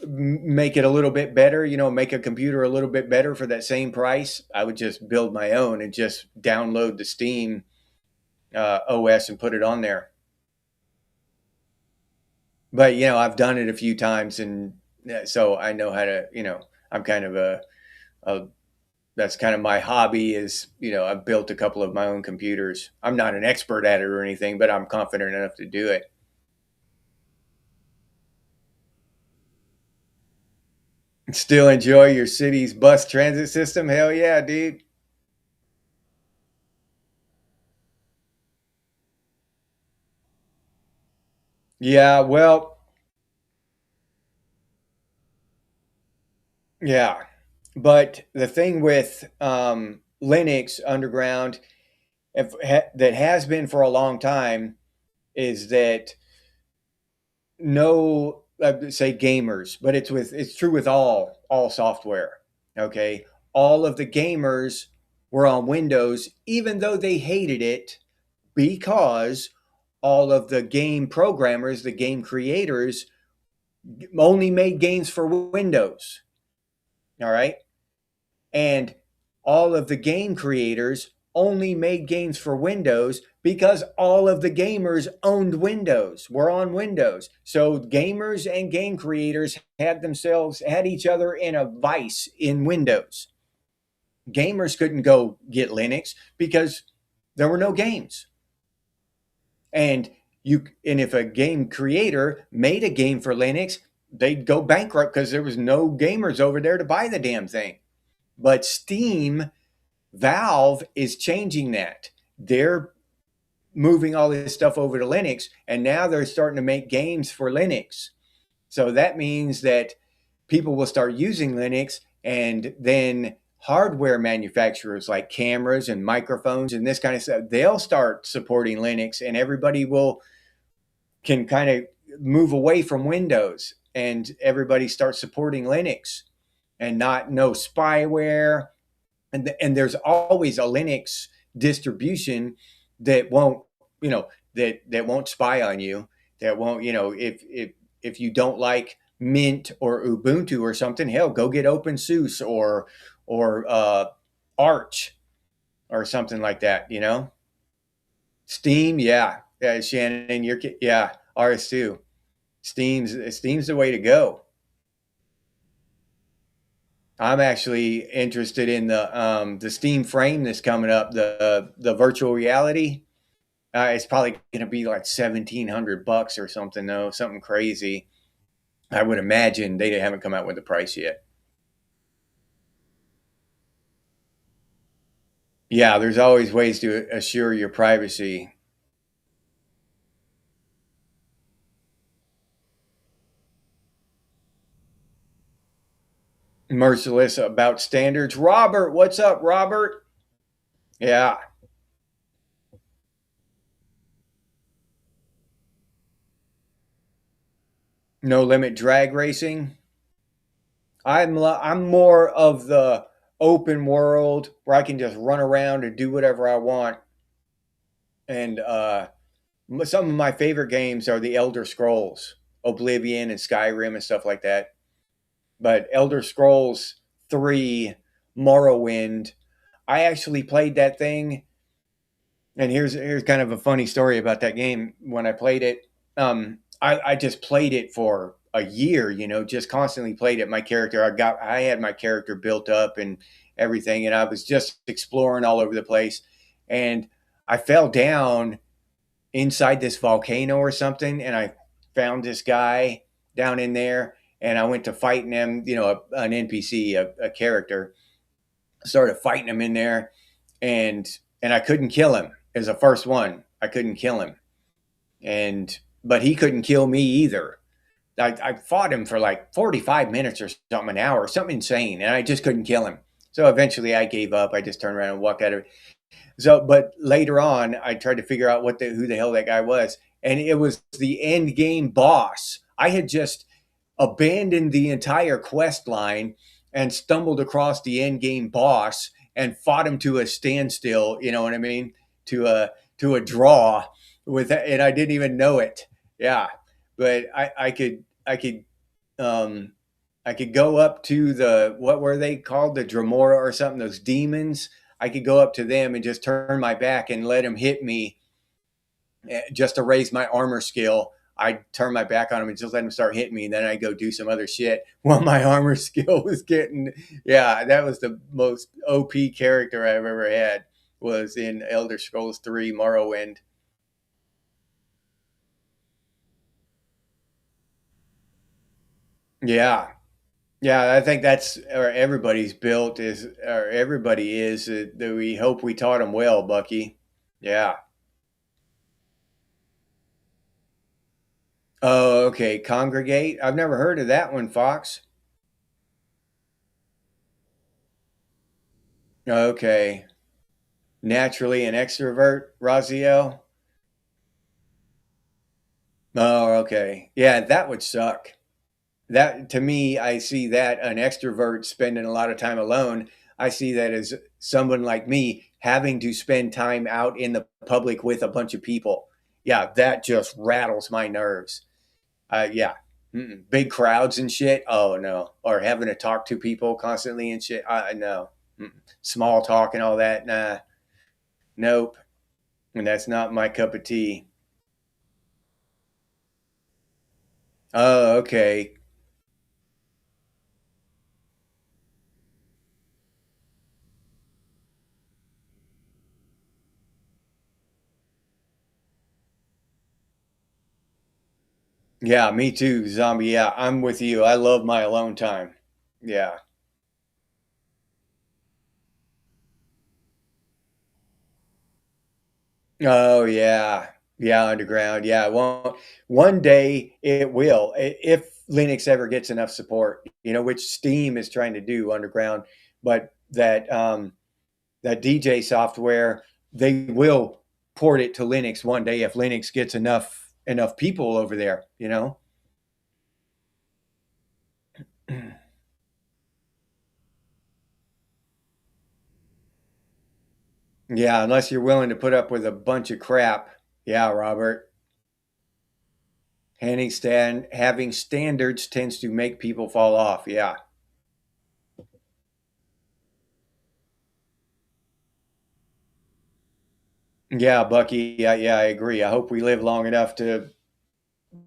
make it a little bit better, make a computer a little bit better for that same price, I would just build my own and just download the Steam OS and put it on there. But I've done it a few times, and so I know how to. I'm kind of a that's kind of my hobby. Is I've built a couple of my own computers. I'm not an expert at it or anything, but I'm confident enough to do it. Still enjoy your city's bus transit system? Hell yeah, dude. Yeah, well, yeah. But the thing with Linux Underground, that has been for a long time, is that no, say gamers, but it's true with all software. Okay, all of the gamers were on Windows, even though they hated it, because all of the game programmers, the game creators, only made games for Windows. All right. And all of the game creators only made games for Windows because all of the gamers owned Windows, were on Windows. So gamers and game creators had each other in a vice in Windows. Gamers couldn't go get Linux because there were no games. And if a game creator made a game for Linux, they'd go bankrupt because there was no gamers over there to buy the damn thing. But Valve is changing that. They're moving all this stuff over to Linux, and now they're starting to make games for Linux. So that means that people will start using Linux, and then hardware manufacturers like cameras and microphones and this kind of stuff, they'll start supporting Linux, and everybody can kind of move away from Windows, and everybody starts supporting Linux and not no spyware. And there's always a Linux distribution that won't, that won't spy on you, that won't, if you don't like Mint or Ubuntu or something, hell, go get OpenSUSE or Arch or something like that. Steam, yeah, yeah, Shannon, yeah, RS2. Steam's the way to go. I'm actually interested in the Steam Frame that's coming up, the virtual reality. It's probably going to be like $1,700 or something, though, something crazy. I would imagine they haven't come out with the price yet. Yeah, there's always ways to assure your privacy. Merciless about standards. Robert, what's up, Robert? Yeah, no limit drag racing. I'm more of the open world where I can just run around and do whatever I want. And some of my favorite games are the Elder Scrolls, Oblivion and Skyrim and stuff like that. But Elder Scrolls 3, Morrowind, I actually played that thing. And here's kind of a funny story about that game. When I played it, I just played it for a year, just constantly played it. I had my character built up and everything, and I was just exploring all over the place. And I fell down inside this volcano or something, and I found this guy down in there, and I went to fighting him, an NPC, a character. Started fighting him in there, and I couldn't kill him. As the first one, I couldn't kill him, and but he couldn't kill me either. I fought him for like 45 minutes or something, an hour, something insane, and I just couldn't kill him. So eventually I gave up. I just turned around and walked out of it. So, but later on, I tried to figure out who the hell that guy was, and it was the end game boss. I had just abandoned the entire quest line and stumbled across the end game boss, and fought him to a standstill. You know what I mean? To a draw with, and I didn't even know it. Yeah, but um, I could go up to the, what were they called, the Dramora or something? Those demons. I could go up to them and just turn my back and let them hit me, just to raise my armor skill. I'd turn my back on him and just let him start hitting me, and then I'd go do some other shit while my armor skill was getting. Yeah, that was the most OP character I've ever had. Was in Elder Scrolls 3 Morrowind. Yeah, yeah, I think that's, or everybody's built is, or everybody is. That we hope we taught them well, Bucky. Yeah. Oh, okay. Congregate. I've never heard of that one, Fox. Okay. Naturally an extrovert, Raziel. Oh, okay. Yeah, that would suck. That, to me, I see that an extrovert spending a lot of time alone. I see that as someone like me having to spend time out in the public with a bunch of people. Yeah, that just rattles my nerves. Yeah. Mm-mm. Big crowds and shit. Oh no. Or having to talk to people constantly and shit. No. Mm-mm. Small talk and all that. Nah. Nope. And that's not my cup of tea. Oh, okay. Yeah, me too, zombie. Yeah, I'm with you. I love my alone time. Yeah. Oh yeah. Yeah, underground. Yeah. One day it will, if Linux ever gets enough support, which Steam is trying to do underground, but that DJ software, they will port it to Linux one day if Linux gets enough people over there. Yeah, unless you're willing to put up with a bunch of crap. Yeah, Robert. Having standards tends to make people fall off. Yeah. Yeah, Bucky. Yeah, yeah, I agree. I hope we live long enough to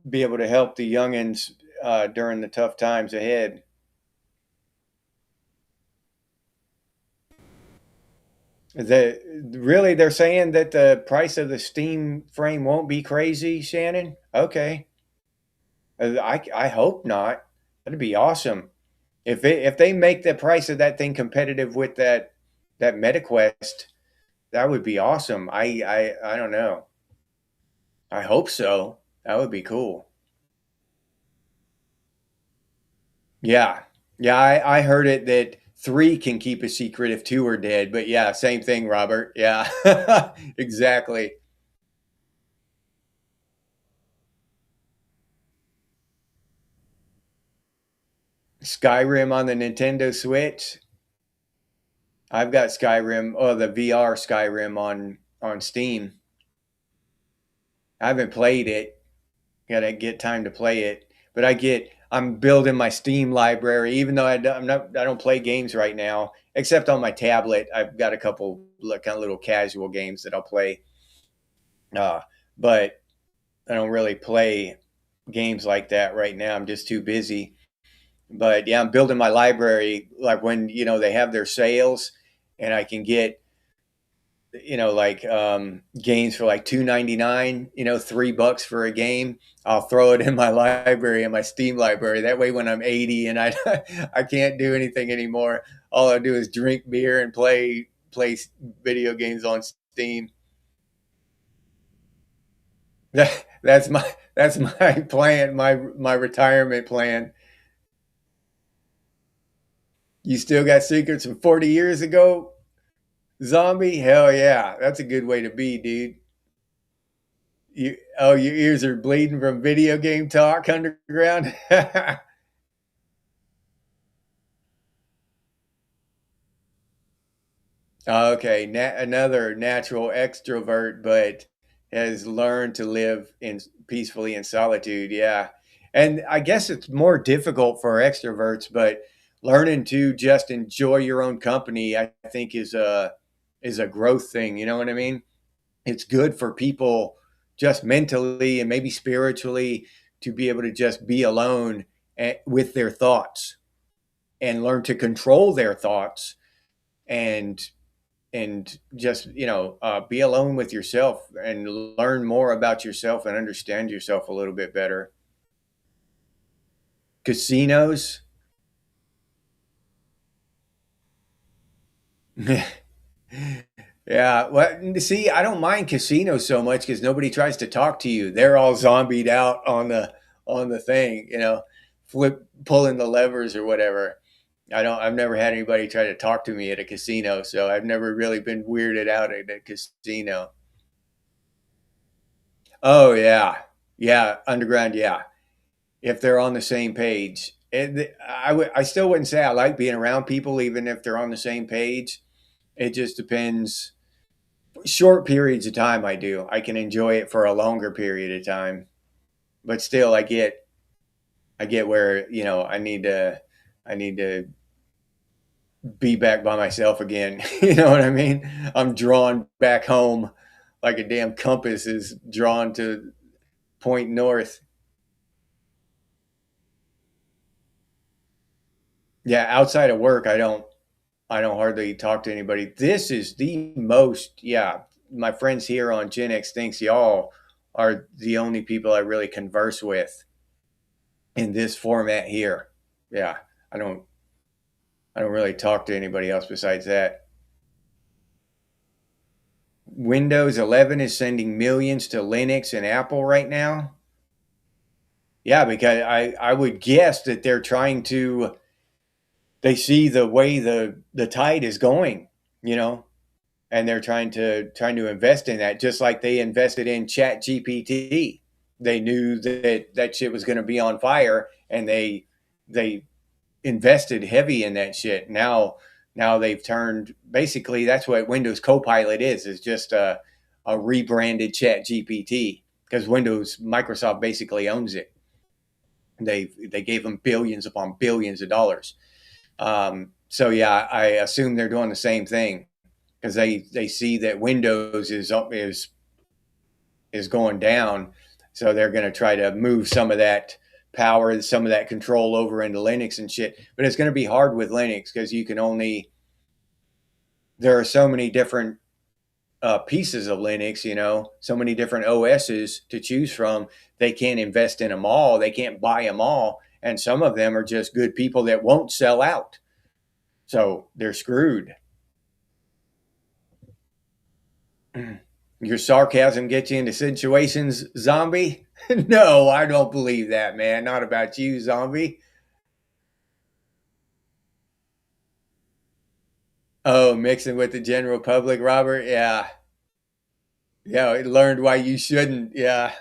be able to help the youngins during the tough times ahead. Really, they're saying that the price of the Steam frame won't be crazy, Shannon? Okay. I hope not. That'd be awesome. If they make the price of that thing competitive with that MetaQuest, that would be awesome. I don't know. I hope so. That would be cool. Yeah. Yeah, I heard it that three can keep a secret if two are dead. But yeah, same thing, Robert. Yeah. Exactly. Skyrim on the Nintendo Switch. I've got Skyrim, the VR Skyrim on Steam. I haven't played it. Gotta get time to play it. But I'm building my Steam library, even though I don't play games right now, except on my tablet. I've got a couple kind of little casual games that I'll play. Uh, but I don't really play games like that right now. I'm just too busy. But yeah, I'm building my library like when, they have their sales and I can get, like games for like 2.99, $3 for a game. I'll throw it in my library, in my Steam library. That way when I'm 80 and I I can't do anything anymore, all I do is drink beer and play video games on Steam. That's my plan, my retirement plan. You still got secrets from 40 years ago, zombie? Hell yeah, that's a good way to be, dude. Your ears are bleeding from video game talk underground. Okay, another natural extrovert, but has learned to live in peacefully in solitude. Yeah, and I guess it's more difficult for extroverts, but learning to just enjoy your own company, I think, is a growth thing. You know what I mean? It's good for people just mentally and maybe spiritually to be able to just be alone with their thoughts and learn to control their thoughts and just be alone with yourself and learn more about yourself and understand yourself a little bit better. Casinos. Yeah, well, see, I don't mind casinos so much because nobody tries to talk to you. They're all zombied out on the thing, pulling the levers or whatever. I've never had anybody try to talk to me at a casino, so I've never really been weirded out at a casino. Oh yeah, yeah, underground, yeah. If they're on the same page, I still wouldn't say I like being around people, even if they're on the same page. It just depends. Short periods of time, I do. I can enjoy it for a longer period of time, but still, I get where I need to be back by myself again. You know what I mean? I'm drawn back home like a damn compass is drawn to point north. Yeah, outside of work, I don't hardly talk to anybody. This is the most, yeah. My friends here on Genex thinks y'all are the only people I really converse with in this format here. Yeah, I don't I don't really talk to anybody else besides that. Windows 11 is sending millions to Linux and Apple right now. Yeah, because I would guess that they're trying to they see the way the tide is going, you know, and they're trying to invest in that just like they invested in Chat GPT. They knew that that shit was going to be on fire and they invested heavy in that shit. Now they've turned basically that's what Windows Copilot is just a rebranded Chat GPT because Windows Microsoft basically owns it. They gave them billions upon billions of dollars. So yeah, I assume they're doing the same thing because they see that Windows is going down, so they're going to try to move some of that power, some of that control over into Linux and shit. But it's going to be hard with Linux because you can only there are so many different pieces of Linux, so many different OSs to choose from. They can't invest in them all. They can't buy them all, and some of them are just good people that won't sell out. So they're screwed. Your sarcasm gets you into situations, zombie? No, I don't believe that, man. Not about you, zombie. Oh, mixing with the general public, Robert? Yeah. Yeah, I learned why you shouldn't. Yeah.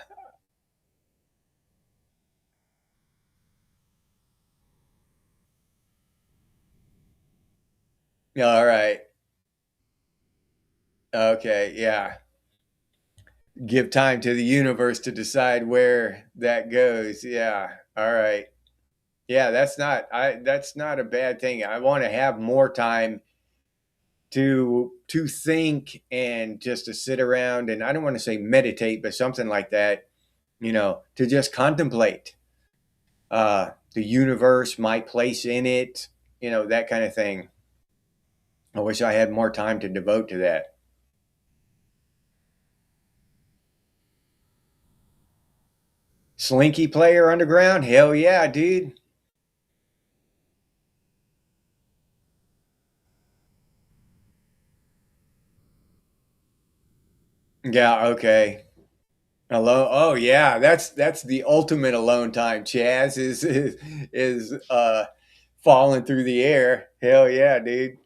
All right. Okay. Yeah. Give time to the universe to decide where that goes. Yeah. All right. Yeah, that's not a bad thing. I want to have more time to think and just to sit around and I don't want to say meditate, but something like that, to just contemplate the universe, my place in it, that kind of thing. I wish I had more time to devote to that. Slinky player underground? Hell yeah, dude. Yeah, okay. Alone. Oh yeah, that's the ultimate alone time. Chaz is falling through the air. Hell yeah, dude.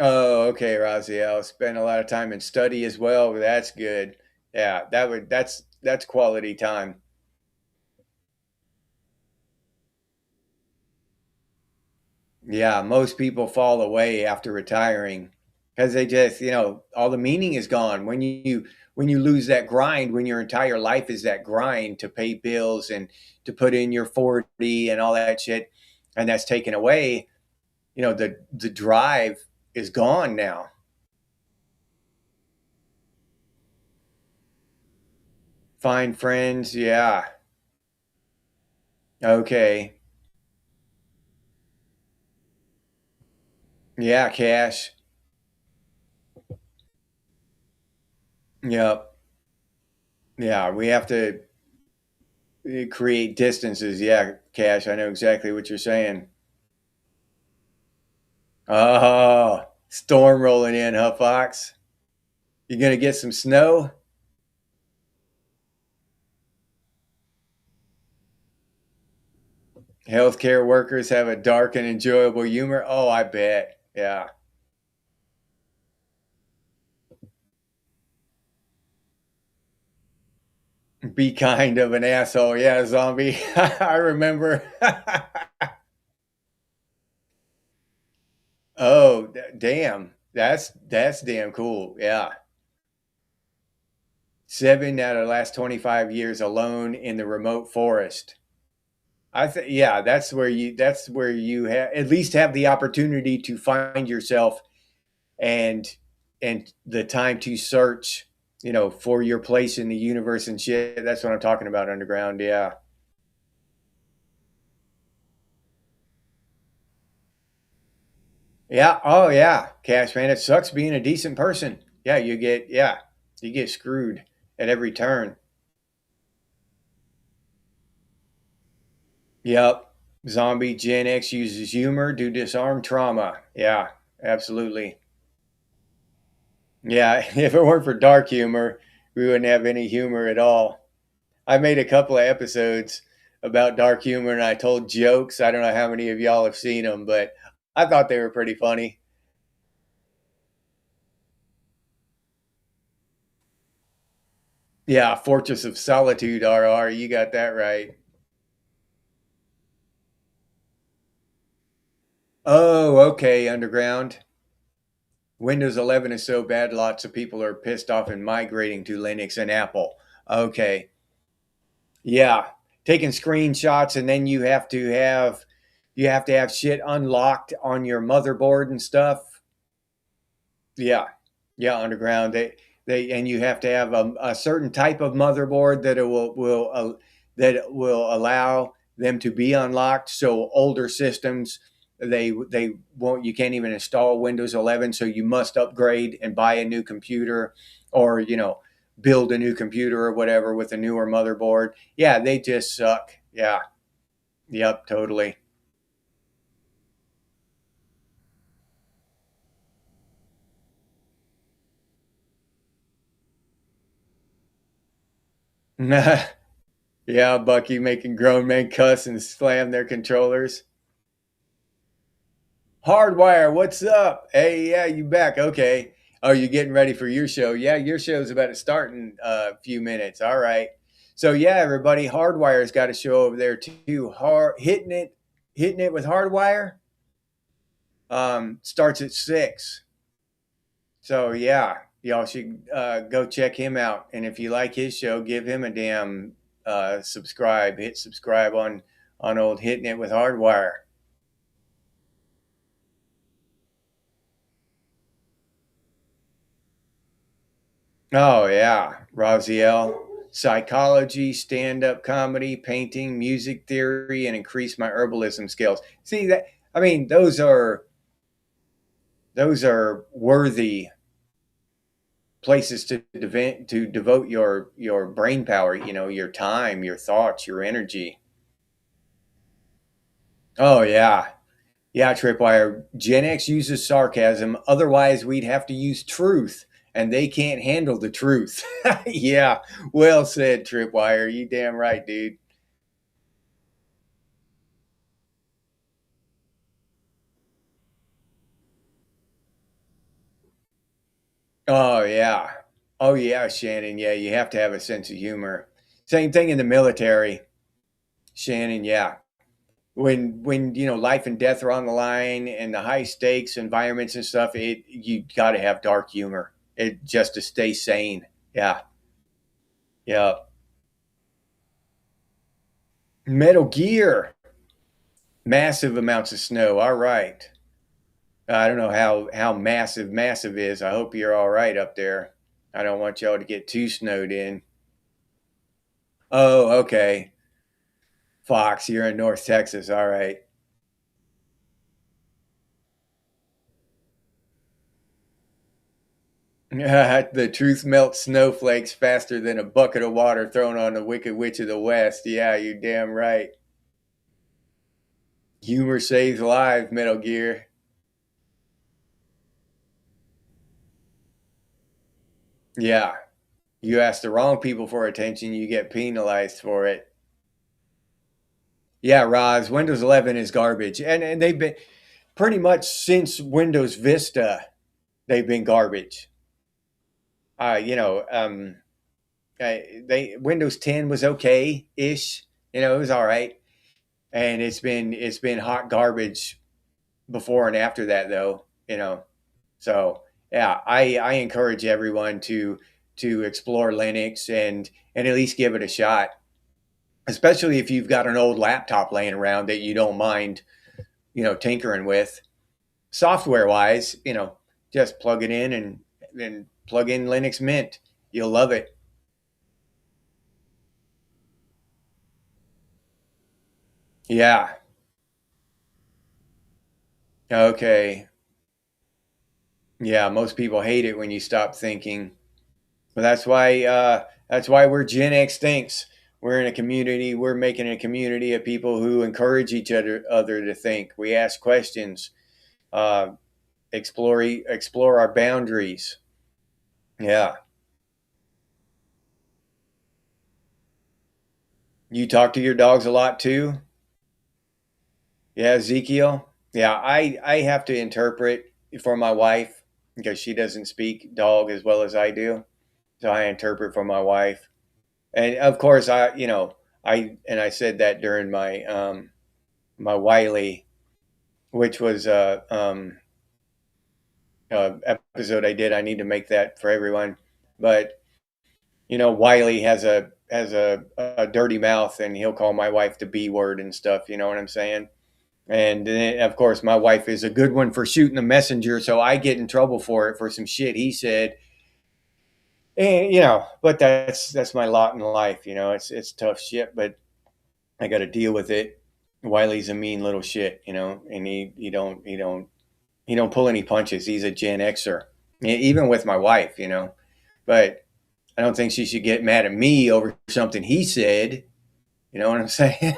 Oh, okay, Raziel. Spend a lot of time in study as well. That's good. Yeah, that's quality time. Yeah, most people fall away after retiring because they just, all the meaning is gone. When you lose that grind, when your entire life is that grind to pay bills and to put in your 40 and all that shit, and that's taken away, the drive is gone now. Find friends, yeah. Okay. Yeah, cash. Yep. Yeah, we have to create distances. Yeah, cash. I know exactly what you're saying. Oh, storm rolling in, huh, Fox? You gonna get some snow? Healthcare workers have a dark and enjoyable humor. Oh, I bet. Yeah. Be kind of an asshole. Yeah, zombie. I remember. Oh, damn. That's damn cool. Yeah. 7 out of the last 25 years alone in the remote forest. I think, yeah, that's where you at least have the opportunity to find yourself and the time to search, for your place in the universe and shit. That's what I'm talking about, underground. Yeah. Yeah. Oh yeah. Cash, man. It sucks being a decent person. Yeah, you get screwed at every turn. Yep. Zombie Gen X uses humor to disarm trauma. Yeah, absolutely. Yeah, if it weren't for dark humor, we wouldn't have any humor at all. I made a couple of episodes about dark humor and I told jokes. I don't know how many of y'all have seen them, but I thought they were pretty funny. Yeah, Fortress of Solitude, RR. You got that right. Oh, okay, Underground. Windows 11 is so bad, lots of people are pissed off and migrating to Linux and Apple. Okay. Yeah. Taking screenshots and then you have to have shit unlocked on your motherboard and stuff. Yeah, yeah, underground. They and you have to have a certain type of motherboard that it will allow them to be unlocked. So older systems, they won't. You can't even install Windows 11. So you must upgrade and buy a new computer, or build a new computer or whatever with a newer motherboard. Yeah, they just suck. Yeah, yep, totally. Yeah, Bucky making grown men cuss and slam their controllers. Hardwire, what's up? Hey, yeah, you back? Okay. Oh, you getting ready for your show? Yeah, your show's about to start in a few minutes. All right. So yeah, everybody, Hardwire's got a show over there too. Hitting it with Hardwire. Starts at 6. So yeah, y'all should go check him out. And if you like his show, give him a damn subscribe. Hit subscribe on old Hitting It with Hardwire. Oh yeah, Raziel. Psychology, stand-up comedy, painting, music theory, and increase my herbalism skills. See that? I mean, those are worthy places to devote your brain power. Your time, your thoughts, your energy. Oh yeah, yeah, Tripwire. Gen X uses sarcasm. Otherwise, we'd have to use truth, and they can't handle the truth. Yeah, well said, Tripwire. You damn right, dude. Oh yeah, oh yeah, Shannon. Yeah, you have to have a sense of humor. Same thing in the military, Shannon. Yeah, when life and death are on the line and the high stakes environments and stuff, you got to have dark humor it just to stay sane. Yeah, yeah. Metal Gear, massive amounts of snow. All right. I don't know how massive is. I hope you're all right up there. I don't want y'all to get too snowed in. Oh, okay. Fox, you're in North Texas. All right. The truth melts snowflakes faster than a bucket of water thrown on the Wicked Witch of the West. Yeah, you're damn right. Humor saves lives, Metal Gear. Yeah. You ask the wrong people for attention, you get penalized for it. Yeah, Roz, Windows 11 is garbage. And they've been pretty much since Windows Vista, they've been garbage. Uh, you know, um, they Windows 10 was okay ish. It was all right, and it's been hot garbage before and after that though. So yeah, I encourage everyone to explore Linux and at least give it a shot, especially if you've got an old laptop laying around that you don't mind tinkering with. Software wise, just plug it in and plug in Linux Mint. You'll love it. Yeah. Okay. Yeah, most people hate it when you stop thinking. But that's why we're Gen X thinks. We're in a community. We're making a community of people who encourage each other to think. We ask questions, uh, explore our boundaries. Yeah. You talk to your dogs a lot too. Yeah, Ezekiel. Yeah, I have to interpret for my wife because she doesn't speak dog as well as I do. So I interpret for my wife. And of course, I said that during my Wiley, which was episode I did. I need to make that for everyone. But Wiley has a dirty mouth, and he'll call my wife the B word and stuff. You know what I'm saying? And then, of course, my wife is a good one for shooting the messenger, so I get in trouble for it for some shit he said. And but that's my lot in life. It's tough shit, but I got to deal with it. Wiley's a mean little shit, and he don't pull any punches. He's a Gen Xer, even with my wife, But I don't think she should get mad at me over something he said. You know what I'm saying?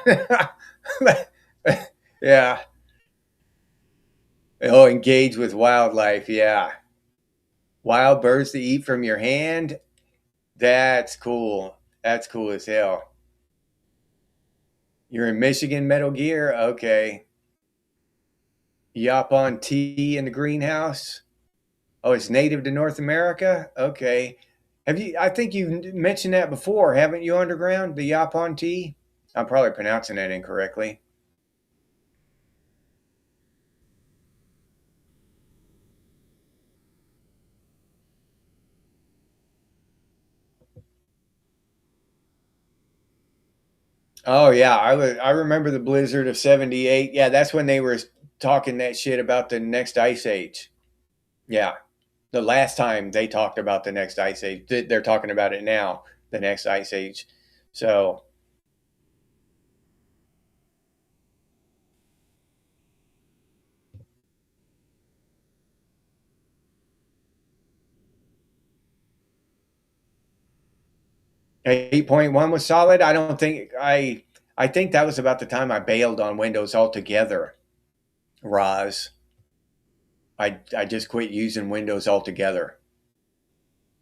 Yeah. Oh, engage with wildlife. Yeah. Wild birds to eat from your hand. That's cool. That's cool as hell. You're in Michigan, Metal Gear. Okay. Yop on tea in the greenhouse. Oh, it's native to North America? Okay. I think you mentioned that before, haven't you, Underground? The Yapon tea? I'm probably pronouncing that incorrectly. Oh, yeah. I remember the blizzard of 78. Yeah, that's when they were talking that shit about the next ice age. Yeah. The last time they talked about the next ice age. They're talking about it now, the next ice age. So 8.1 was solid. I think that was about the time I bailed on Windows altogether, Roz. I just quit using Windows altogether.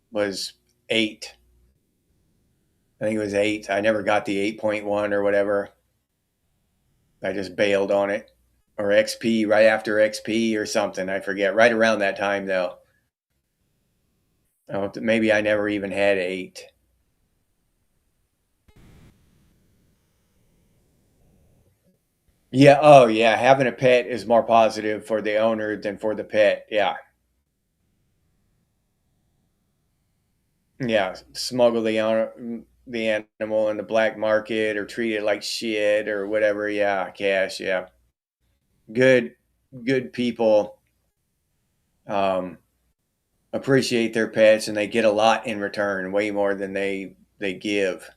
Was 8. I think it was 8. I never got the 8.1 or whatever. I just bailed on it. Or XP, right after XP or something. I forget. Right around that time, though. Maybe I never even had 8. Yeah. Oh, yeah. Having a pet is more positive for the owner than for the pet. Yeah. Yeah. Smuggle the animal in the black market or treat it like shit or whatever. Yeah. Cash. Yeah. Good. Good people um, appreciate their pets and they get a lot in return, way more than they give.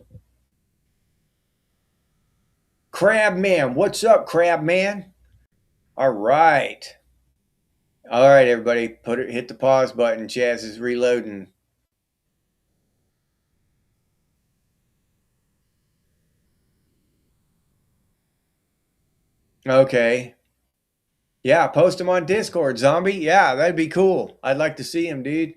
Crab Man, what's up, Crab Man? All right. All right, everybody, hit the pause button. Chaz is reloading. Okay. Yeah, post him on Discord, zombie. Yeah, that'd be cool. I'd like to see him, dude.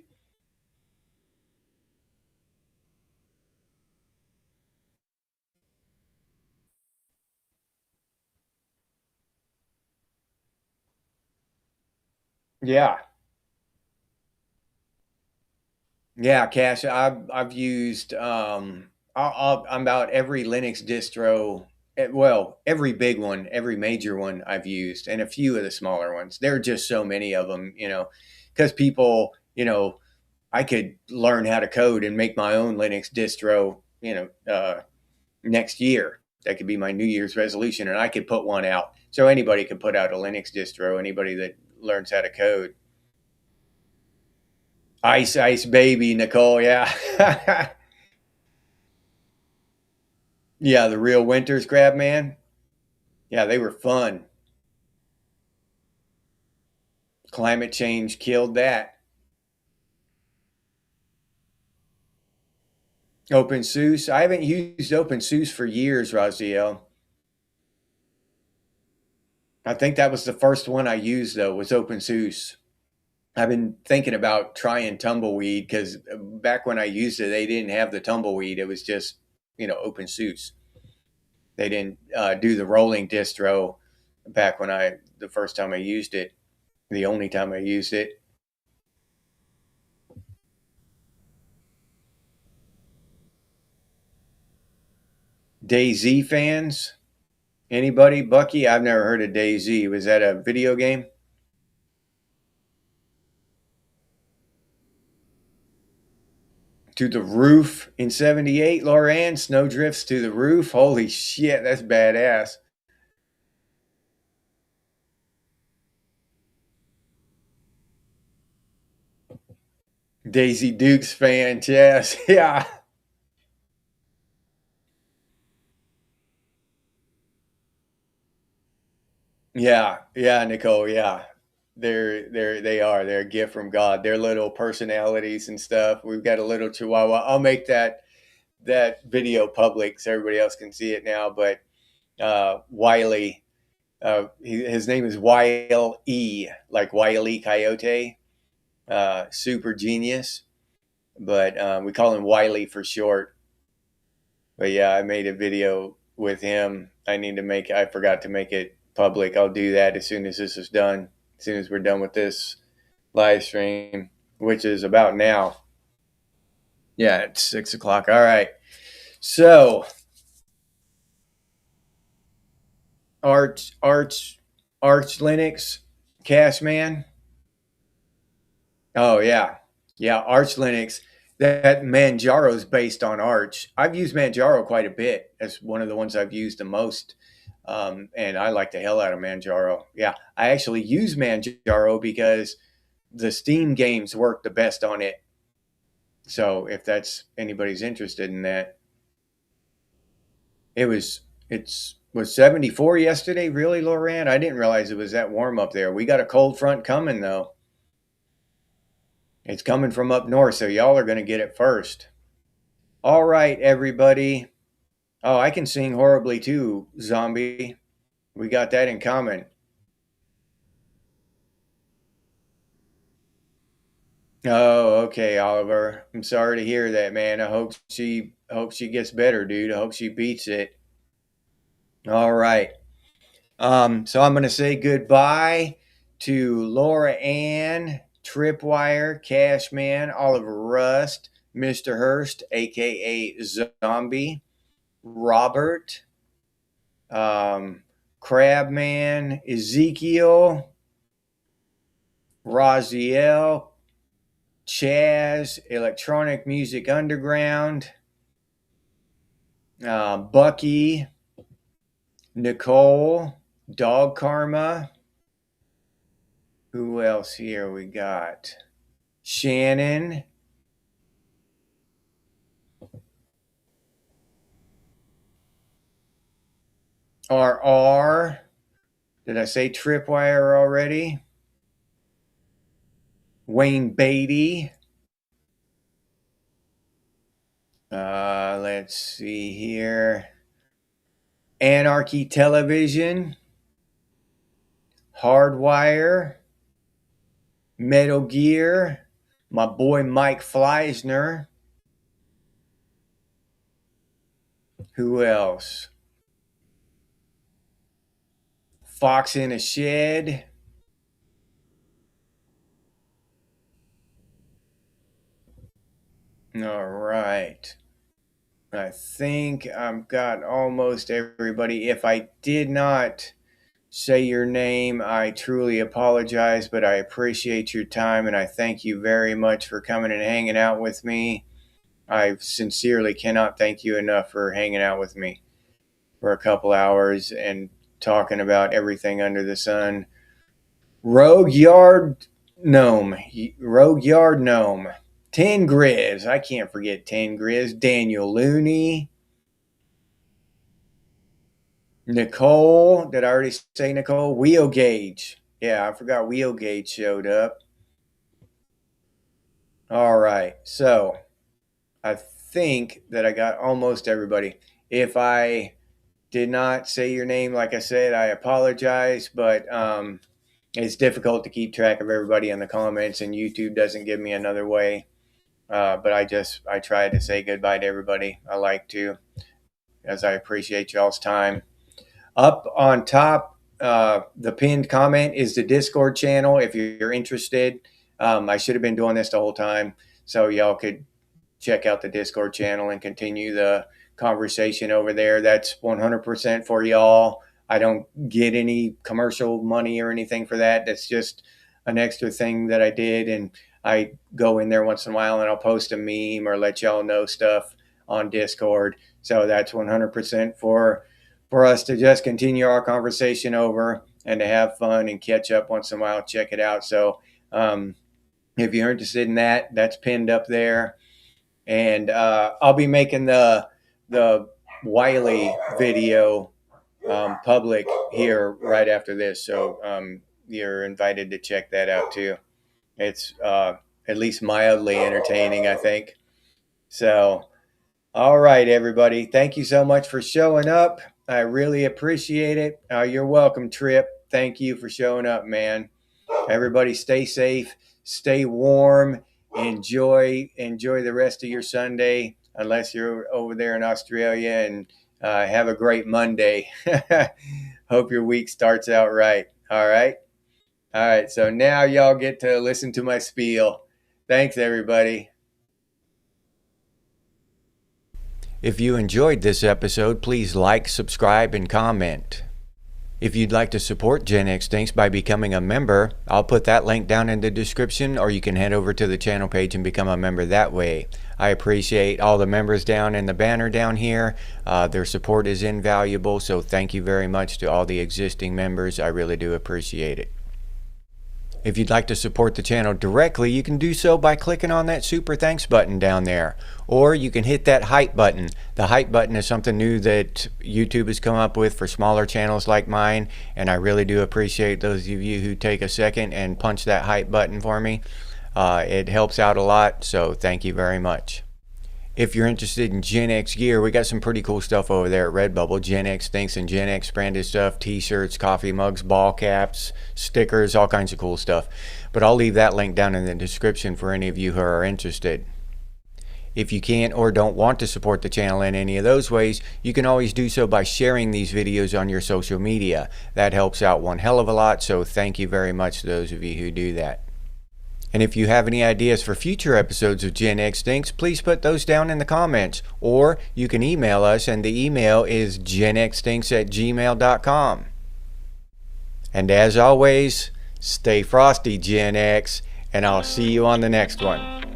Yeah. Yeah, Cash. I've used about every Linux distro. Well, every big one, every major one I've used, and a few of the smaller ones. There are just so many of them, because people, I could learn how to code and make my own Linux distro, next year. That could be my New Year's resolution, and I could put one out. So anybody could put out a Linux distro. Anybody that learns how to code. Ice Ice Baby, Nicole. Yeah. Yeah, the real Winters grab man. Yeah, they were fun. Climate change killed that. OpenSUSE. I haven't used OpenSUSE for years, Raziel. I think that was the first one I used though, was OpenSUSE. I've been thinking about trying Tumbleweed because back when I used it, they didn't have the Tumbleweed. It was just, OpenSUSE. They didn't do the rolling distro back when the first time I used it, the only time I used it. DayZ fans? Anybody? Bucky? I've never heard of DayZ. Was that a video game? To the roof in 78, Loran? Snow drifts to the roof? Holy shit, that's badass. Daisy Dukes fan, yes. Yeah. Yeah. Yeah, Nicole. Yeah. They're a gift from God. Their little personalities and stuff. We've got a little chihuahua. I'll make that video public so everybody else can see it now. But Wiley, his name is Wile E, like Wile E Coyote, super genius. But we call him Wiley for short. But yeah, I made a video with him. I forgot to make it public. I'll do that as soon as this is done. As soon as we're done with this live stream, which is about now. Yeah, it's 6 o'clock. All right. So, Arch Linux, Cashman. Oh yeah, yeah. Arch Linux. That Manjaro is based on Arch. I've used Manjaro quite a bit. That's one of the ones I've used the most, and I like the hell out of Manjaro. Yeah, I actually use Manjaro because the Steam games work the best on it. So if that's anybody's interested in that, it's was 74 yesterday. Really, Loran? I didn't realize it was that warm up there. We got a cold front coming though. It's coming from up north, so y'all are going to get it first. All right, everybody. Oh, I can sing horribly too, zombie. We got that in common. Oh, okay, Oliver. I'm sorry to hear that, man. I hope she gets better, dude. I hope she beats it. All right. So I'm gonna say goodbye to Laura Ann, Tripwire, Cashman, Oliver Rust, Mr. Hurst, aka Zombie, Robert, um, Crabman, Ezekiel, Raziel, Chaz, Electronic Music Underground, Bucky, Nicole, Dog Karma. Who else here we got? Shannon, RR. Did I say Tripwire already? Wayne Beatty. Let's see here. Anarchy Television. Hardwire. Metal Gear. My boy Mike Fleisner. Who else? Fox in a Shed. All right. I think I've got almost everybody. If I did not say your name, I truly apologize, but I appreciate your time and I thank you very much for coming and hanging out with me. I sincerely cannot thank you enough for hanging out with me for a couple hours and talking about everything under the sun. Rogue Yard Gnome. 10 Grizz. I can't forget 10 Grizz. Daniel Looney. Nicole. Did I already say Nicole? Wheel Gauge. Yeah, I forgot Wheel Gauge showed up. All right. So I think that I got almost everybody. If I did not say your name, like I said, I apologize, but it's difficult to keep track of everybody in the comments, and YouTube doesn't give me another way. But I try to say goodbye to everybody. I like to, as I appreciate y'all's time. Up on top, the pinned comment is the Discord channel if you're interested. I should have been doing this the whole time, so y'all could check out the Discord channel and continue the conversation over there. That's 100% for y'all. I don't get any commercial money or anything for that. That's just an extra thing that I did, and I go in there once in a while and I'll post a meme or let y'all know stuff on Discord. So that's 100% for us to just continue our conversation over and to have fun and catch up once in a while. Check it out. So if you're interested in that, that's pinned up there. And I'll be making the Wiley video public here right after this. So you're invited to check that out too. It's at least mildly entertaining, I think. So, all right, everybody. Thank you so much for showing up. I really appreciate it. You're welcome, Trip. Thank you for showing up, man. Everybody stay safe, stay warm, enjoy the rest of your Sunday, unless you're over there in Australia, and have a great Monday. Hope your week starts out right. All right. All right. So now y'all get to listen to my spiel. Thanks, everybody. If you enjoyed this episode, please like, subscribe, and comment. If you'd like to support Gen X Thinks by becoming a member, I'll put that link down in the description, or you can head over to the channel page and become a member that way. I appreciate all the members down in the banner down here. Their support is invaluable, so thank you very much to all the existing members. I really do appreciate it. If you'd like to support the channel directly, you can do so by clicking on that super thanks button down there. Or you can hit that hype button. The hype button is something new that YouTube has come up with for smaller channels like mine, and I really do appreciate those of you who take a second and punch that hype button for me. It helps out a lot, so thank you very much. If you're interested in Gen X gear, we got some pretty cool stuff over there at Redbubble. Gen X Thinks and Gen X branded stuff, t-shirts, coffee mugs, ball caps, stickers, all kinds of cool stuff. But I'll leave that link down in the description for any of you who are interested. If you can't or don't want to support the channel in any of those ways, you can always do so by sharing these videos on your social media. That helps out one hell of a lot, so thank you very much to those of you who do that. And if you have any ideas for future episodes of Gen X Thinks, please put those down in the comments. Or you can email us, and the email is genxthinks@gmail.com. And as always, stay frosty, Gen X, and I'll see you on the next one.